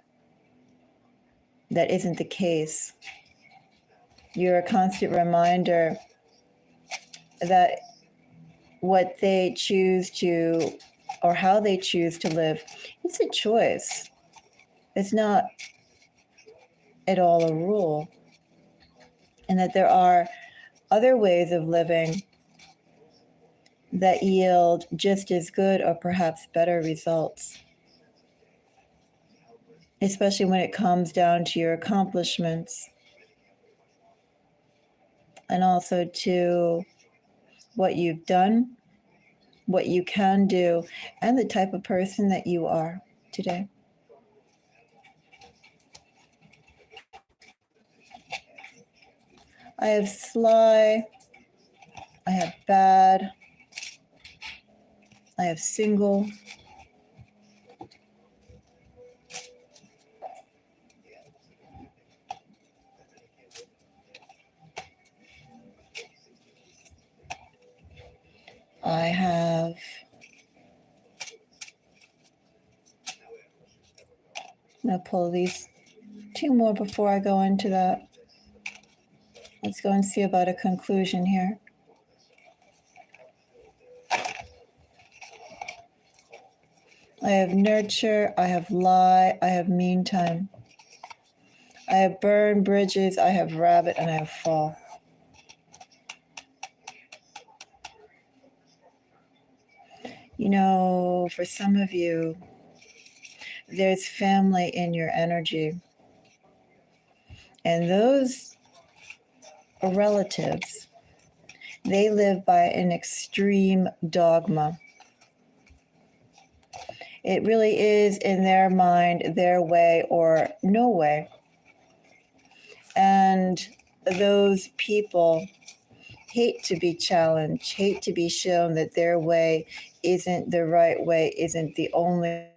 That isn't the case. You're a constant reminder that what they choose to, or how they choose to live, it's a choice. It's not at all a rule. And that there are other ways of living that yield just as good or perhaps better results, especially when it comes down to your accomplishments and also to what you've done, what you can do, and the type of person that you are today. I have sly, I have bad, I have single, I have I'm going to pull these two more before I go into that. Let's go and see about a conclusion here. I have nurture, I have lie, I have meantime. I have burn bridges, I have rabbit, and I have fall. You know, for some of you, there's family in your energy. And those relatives, they live by an extreme dogma. It really is, in their mind, their way or no way. And those people hate to be challenged, hate to be shown that their way isn't the right way, isn't the only way.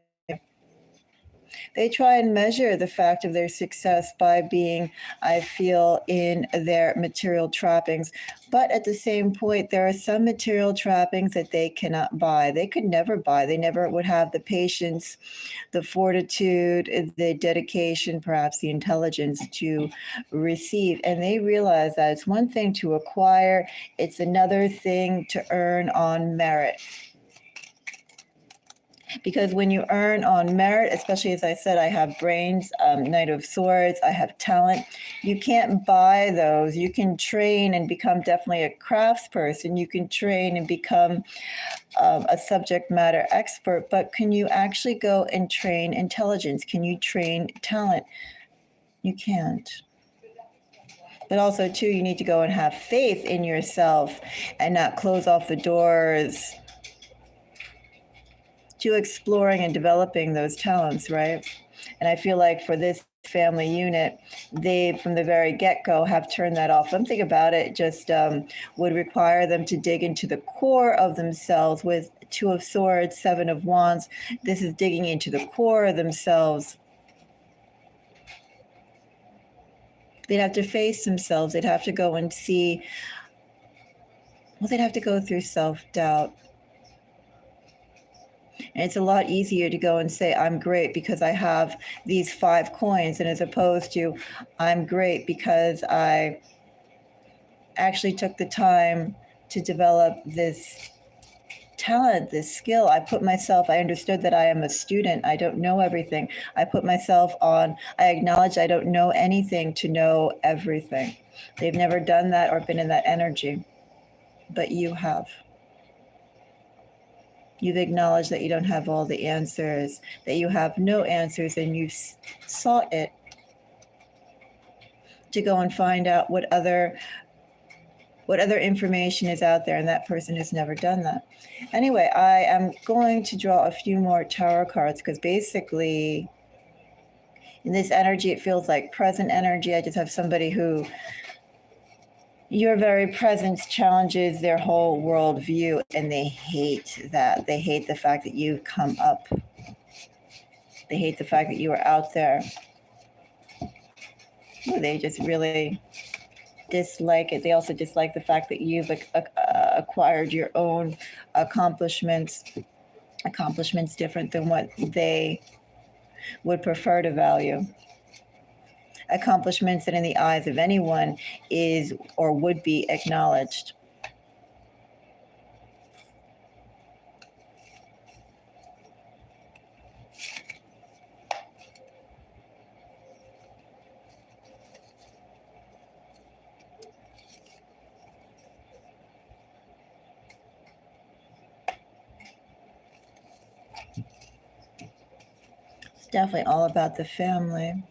They try and measure the fact of their success by being, I feel, in their material trappings. But at the same point, there are some material trappings that they cannot buy. They could never buy. They never would have the patience, the fortitude, the dedication, perhaps the intelligence to receive. And they realize that it's one thing to acquire, it's another thing to earn on merit. Because when you earn on merit, especially as I said, I have brains, Knight of Swords, I have talent. You can't buy those. You can train and become definitely a craftsperson. You can train and become a subject matter expert. But can you actually go and train intelligence? Can you train talent? You can't. But also, too, you need to go and have faith in yourself and not close off the doors to exploring and developing those talents, right? And I feel like for this family unit, they, from the very get-go, have turned that off. Something about it just would require them to dig into the core of themselves with Two of Swords, Seven of Wands. This is digging into the core of themselves. They'd have to face themselves. They'd have to go and see, well, they'd have to go through self-doubt. And it's a lot easier to go and say, I'm great because I have these 5 coins, and as opposed to, I'm great because I actually took the time to develop this talent, this skill. I understood that I am a student. I don't know everything. I acknowledge I don't know anything to know everything. They've never done that or been in that energy, but you have. You've acknowledged that you don't have all the answers, that you have no answers, and you've sought it to go and find out what other information is out there, and that person has never done that. Anyway, I am going to draw a few more tarot cards because basically in this energy, it feels like present energy. I just have somebody who your very presence challenges their whole worldview, and they hate that. They hate the fact that you've come up. They hate the fact that you are out there. They just really dislike it. They also dislike the fact that you've acquired your own accomplishments different than what they would prefer to value. Accomplishments that in the eyes of anyone is or would be acknowledged. Definitely all about the family.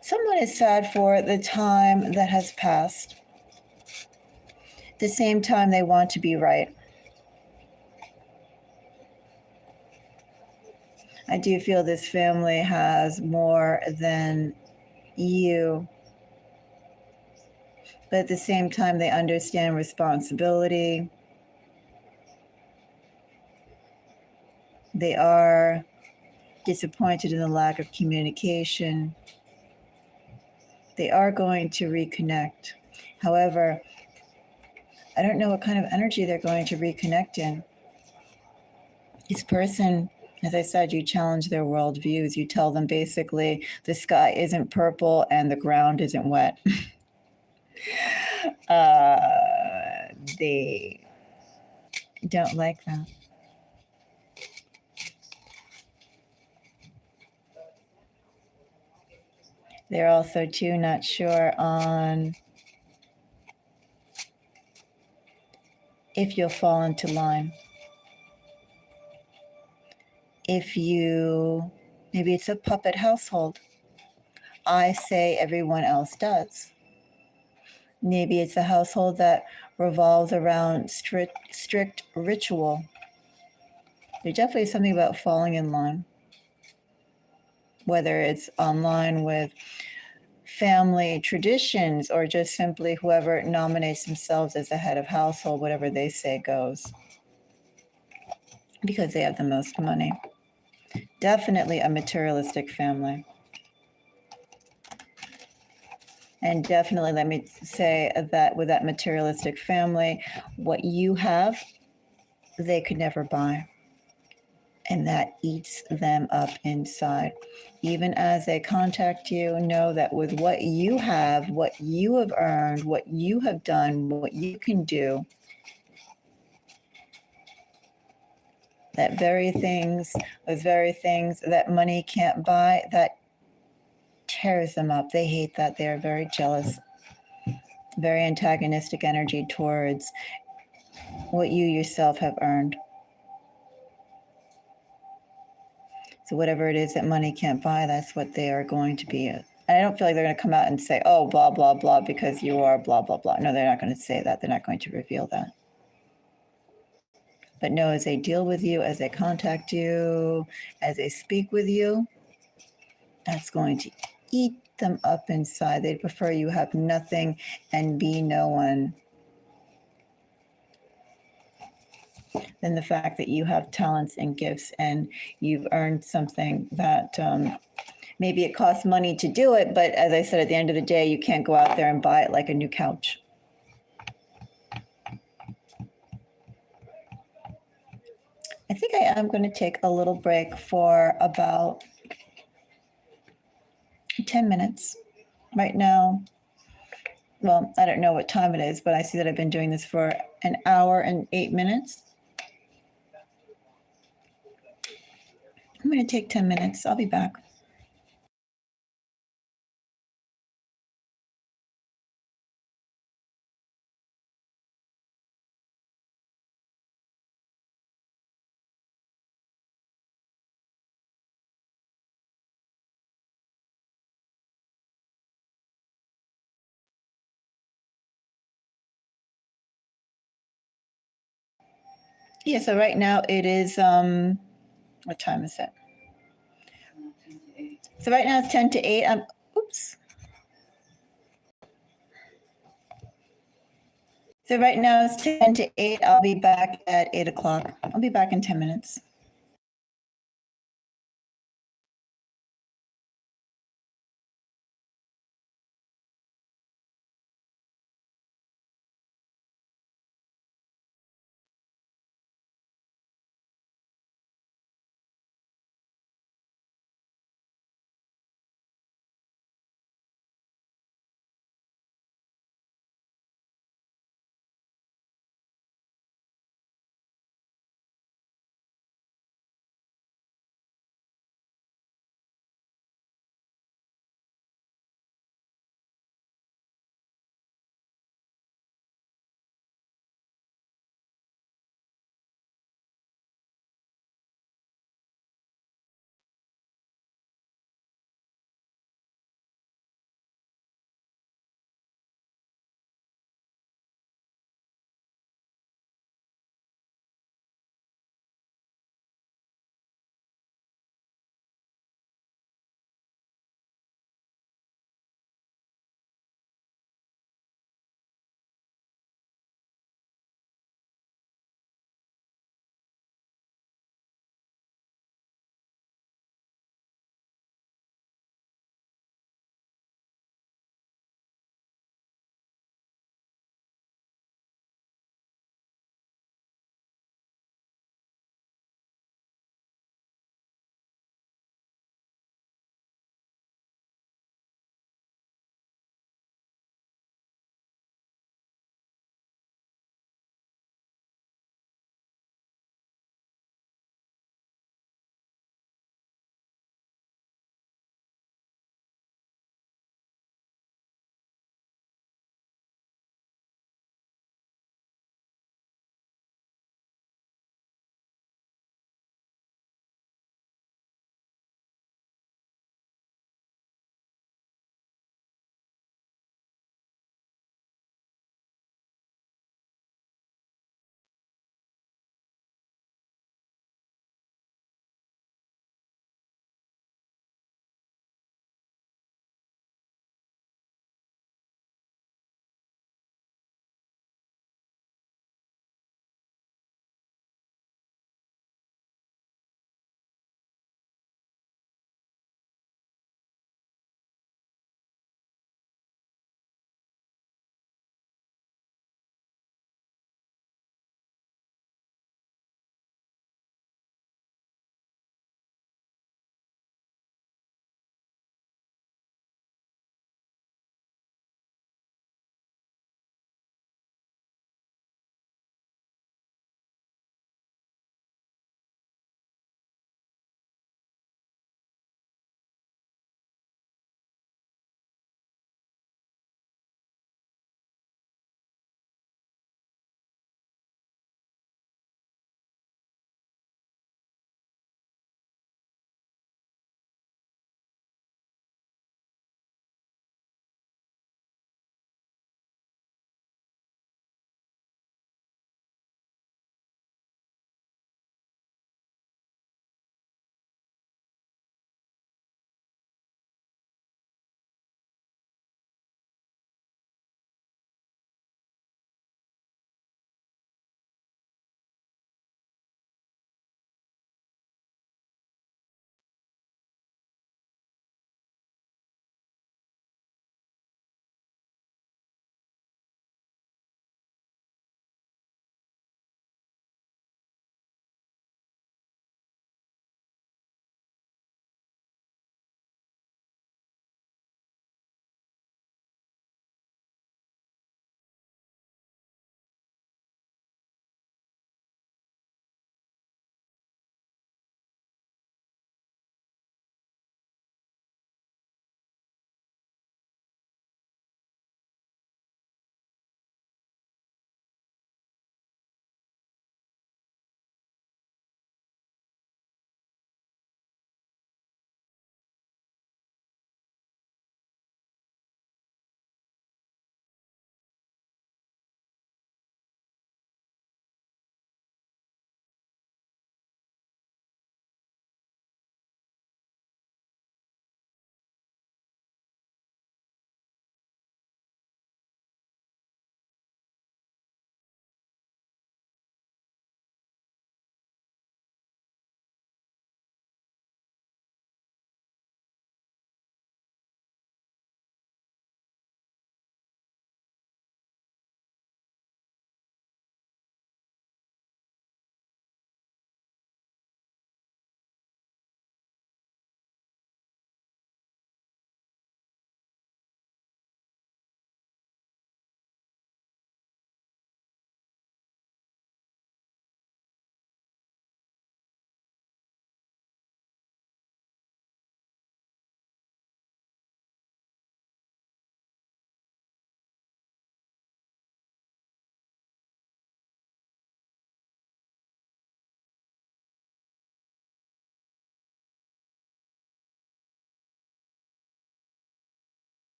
Someone is sad for the time that has passed. At the same time, they want to be right. I do feel this family has more than you, but at the same time, they understand responsibility. They are disappointed in the lack of communication. They are going to reconnect. However, I don't know what kind of energy they're going to reconnect in. This person, as I said, you challenge their worldviews. You tell them basically the sky isn't purple and the ground isn't wet. They don't like that. They're also, too, not sure on if you'll fall into line. If you, maybe it's a puppet household. I say everyone else does. Maybe it's a household that revolves around strict ritual. There's definitely something about falling in line, whether it's online with family traditions or just simply whoever nominates themselves as the head of household, whatever they say goes, because they have the most money. Definitely a materialistic family. And definitely, let me say that with that materialistic family, what you have, they could never buy. And that eats them up inside. Even as they contact you, know that with what you have, what you have earned, what you have done, what you can do, those very things that money can't buy, that tears them up. They hate that. They're very jealous, very antagonistic energy towards what you yourself have earned. So whatever it is that money can't buy, that's what they are going to be. And I don't feel like they're going to come out and say, oh, blah, blah, blah, because you are blah, blah, blah. No, they're not going to say that. They're not going to reveal that. But no, as they deal with you, as they contact you, as they speak with you, that's going to eat them up inside. They'd prefer you have nothing and be no one than the fact that you have talents and gifts and you've earned something that maybe it costs money to do it, but as I said, at the end of the day, you can't go out there and buy it like a new couch. I think I am going to take a little break for about 10 minutes. Right now, well, I don't know what time it is, but I see that I've been doing this for an hour and 8 minutes. I'm going to take 10 minutes. I'll be back. Yeah, so right now it is, what time is it? So right now it's 10 to 8. Oops. So right now it's 10 to 8. I'll be back at 8 o'clock. I'll be back in 10 minutes.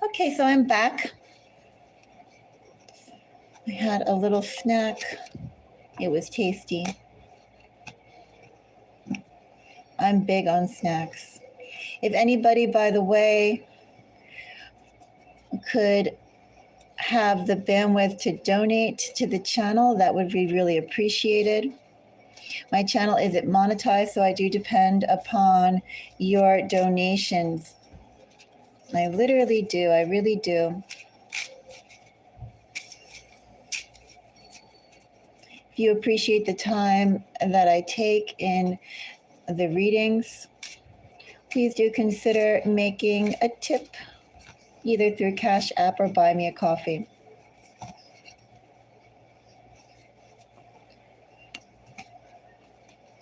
Okay, so I'm back. I had a little snack. It was tasty. I'm big on snacks. If anybody, by the way, could have the bandwidth to donate to the channel, that would be really appreciated. My channel isn't monetized, so I do depend upon your donations. I literally do. I really do. If you appreciate the time that I take in the readings, please do consider making a tip either through Cash App or Buy Me a Coffee.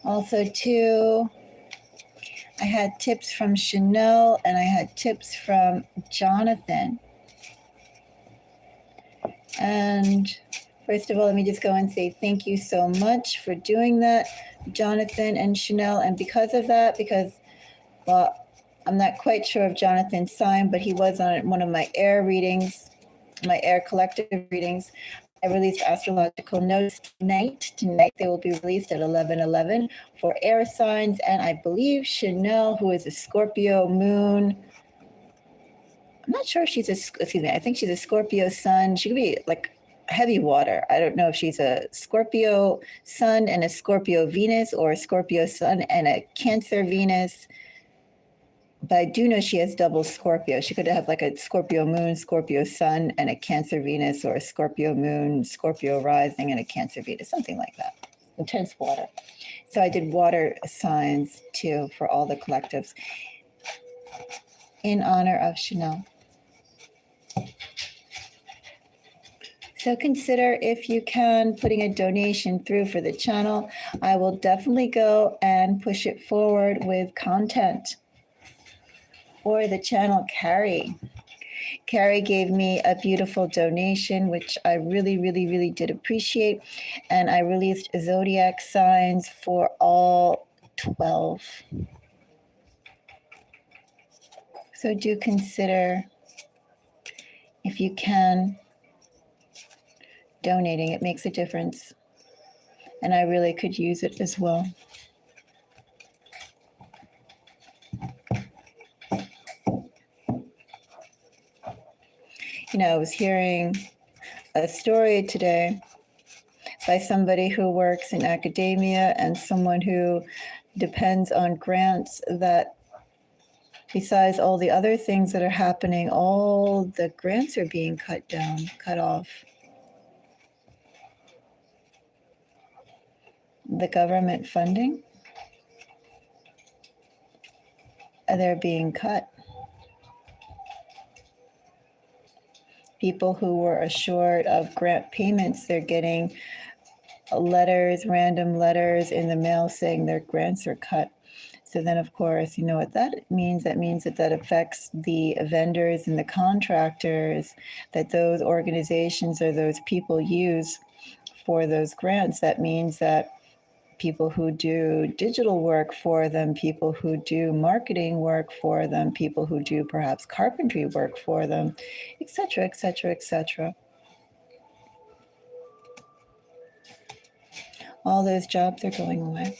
Also, too, I had tips from Chanel and I had tips from Jonathan. And first of all, let me just go and say thank you so much for doing that, Jonathan and Chanel. And because of that, well, I'm not quite sure of Jonathan's sign, but he was on one of my air readings, my air collective readings. I released astrological notes tonight. Tonight they will be released at 11:11 for air signs. And I believe Chanel, who is a Scorpio moon, I'm not sure if she's I think she's a Scorpio sun. She could be like heavy water. I don't know if she's a Scorpio sun and a Scorpio Venus or a Scorpio sun and a Cancer Venus. But I do know she has double Scorpio. She could have like a Scorpio moon, Scorpio sun, and a Cancer Venus, or a Scorpio moon, Scorpio rising, and a Cancer Venus, something like that. Intense water. So I did water signs too for all the collectives in honor of Chanel. So consider, if you can, putting a donation through for the channel. I will definitely go and push it forward with content for the channel. Carrie gave me a beautiful donation, which I really, really, really did appreciate. And I released zodiac signs for all 12. So do consider, if you can, donating. It makes a difference. And I really could use it as well. You know, I was hearing a story today by somebody who works in academia and someone who depends on grants, that besides all the other things that are happening, all the grants are being cut down, cut off. The government funding, they're being cut. People who were assured of grant payments, they're getting letters, random letters in the mail saying their grants are cut. So then, of course, you know what that means? That means that affects the vendors and the contractors that those organizations or those people use for those grants. That means that people who do digital work for them, people who do marketing work for them, people who do perhaps carpentry work for them, etc., etc., etc. All those jobs are going away.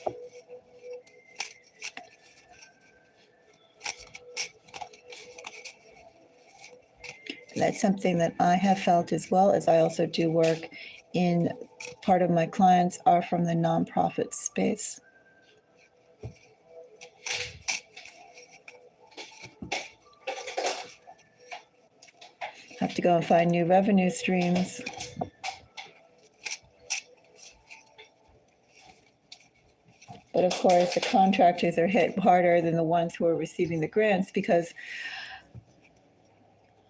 That's something that I have felt as well, as I also do work in, part of my clients are from the nonprofit space. Have to go and find new revenue streams. But of course, the contractors are hit harder than the ones who are receiving the grants because,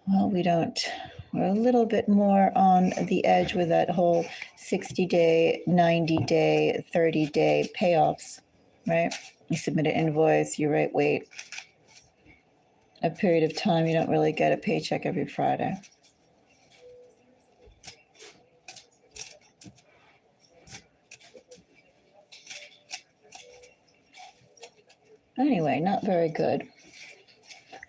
well, we're a little bit more on the edge with that whole 60-day, 90-day, 30-day payoffs, right? You submit an invoice, you wait a period of time, you don't really get a paycheck every Friday. Anyway, not very good.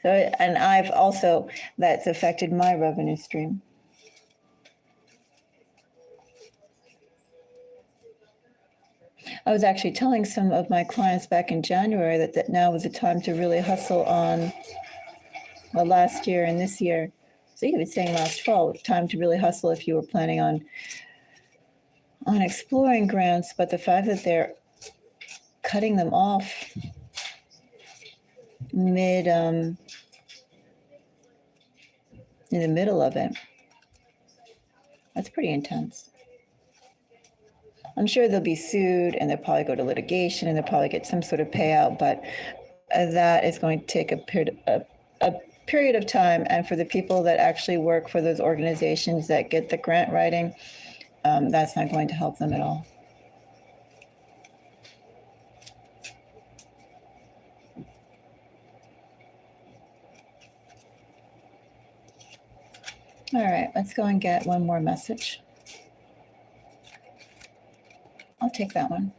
So, and I've also, that's affected my revenue stream. I was actually telling some of my clients back in January that now was the time to really hustle on, well, last year and this year. So you were saying last fall, time to really hustle if you were planning on exploring grants, but the fact that they're cutting them off mid, in the middle of it, that's pretty intense. I'm sure they'll be sued and they'll probably go to litigation and they'll probably get some sort of payout, but that is going to take a period of time. And for the people that actually work for those organizations that get the grant writing, that's not going to help them at all. All right, let's go and get one more message. I'll take that one.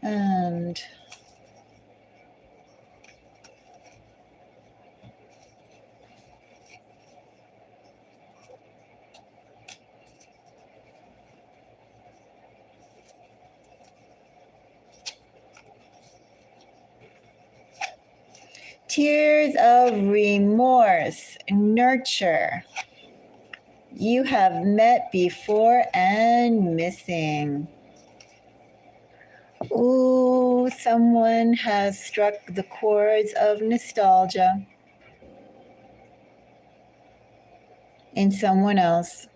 And tears of remorse, nurture. You have met before and missing. Ooh, someone has struck the chords of nostalgia in someone else.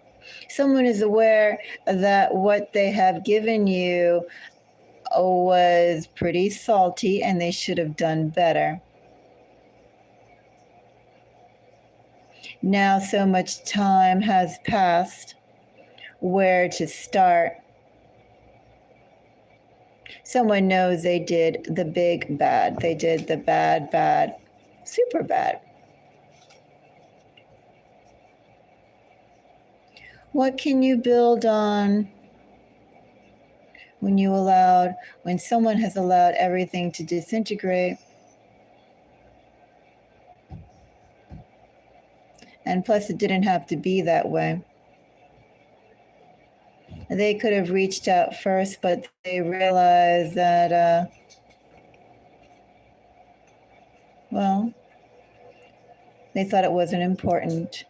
Someone is aware that what they have given you was pretty salty and they should have done better. Now so much time has passed. Where to start? Someone knows they did the big bad. They did the bad, super bad. What can you build on when someone has allowed everything to disintegrate? And plus, it didn't have to be that way. They could have reached out first, but they realized that, they thought it wasn't important.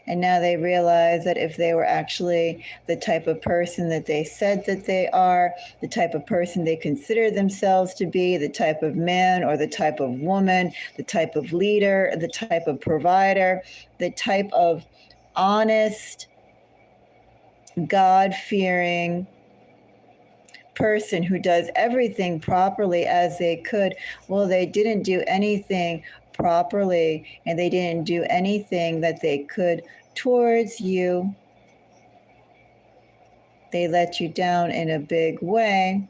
And now they realize that if they were actually the type of person that they said that they are, the type of person they consider themselves to be, the type of man or the type of woman, the type of leader, the type of provider, the type of honest, God-fearing person who does everything properly as they could, well, they didn't do anything properly and they didn't do anything that they could towards you. They let you down in a big way.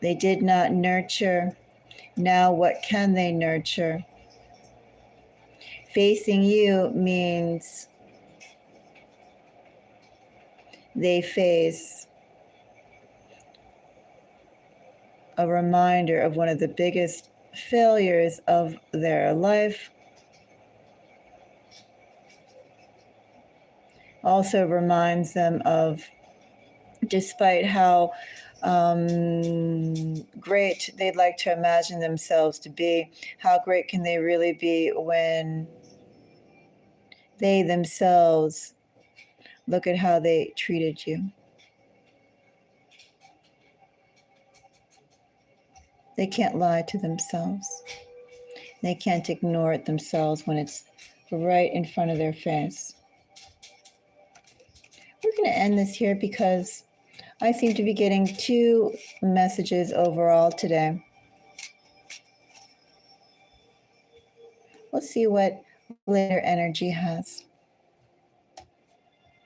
They did not nurture. Now what can they nurture? Facing you means they face a reminder of one of the biggest failures of their life. Also reminds them of, despite how great they'd like to imagine themselves to be, how great can they really be when they themselves look at how they treated you? They can't lie to themselves. They can't ignore it themselves when it's right in front of their face. We're going to end this here because I seem to be getting 2 messages overall today. Let's see what later energy has.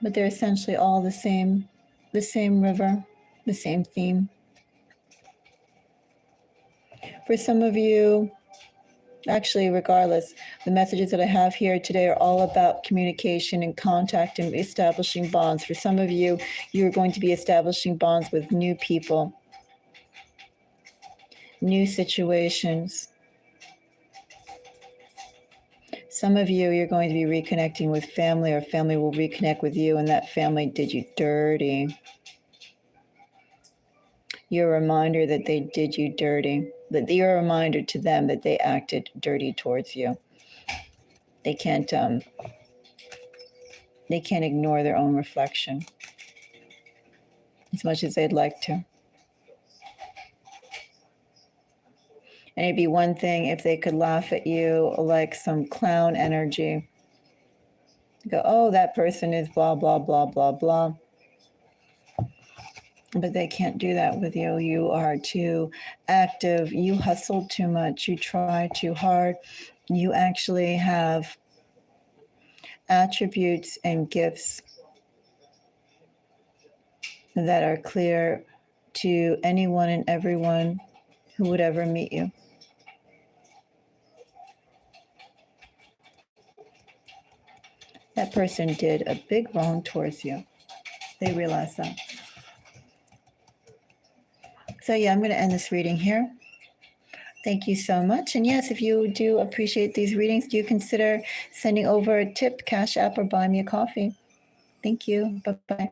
But they're essentially all the same river, the same theme. For some of you, actually, regardless, the messages that I have here today are all about communication and contact and establishing bonds. For some of you, you're going to be establishing bonds with new people. new situations. Some of you, you're going to be reconnecting with family, or family will reconnect with you, and that family did you dirty. You're a reminder that they did you dirty, that you're a reminder to them that they acted dirty towards you. They can't ignore their own reflection as much as they'd like to. And it'd be one thing if they could laugh at you like some clown energy. Go, oh, that person is blah, blah, blah, blah, blah. But they can't do that with you. You are too active. You hustle too much. You try too hard. You actually have attributes and gifts that are clear to anyone and everyone who would ever meet you. That person did a big wrong towards you. They realize that. So yeah, I'm going to end this reading here. Thank you so much. And yes, if you do appreciate these readings, do consider sending over a tip, Cash App, or buy me a coffee. Thank you. Bye-bye.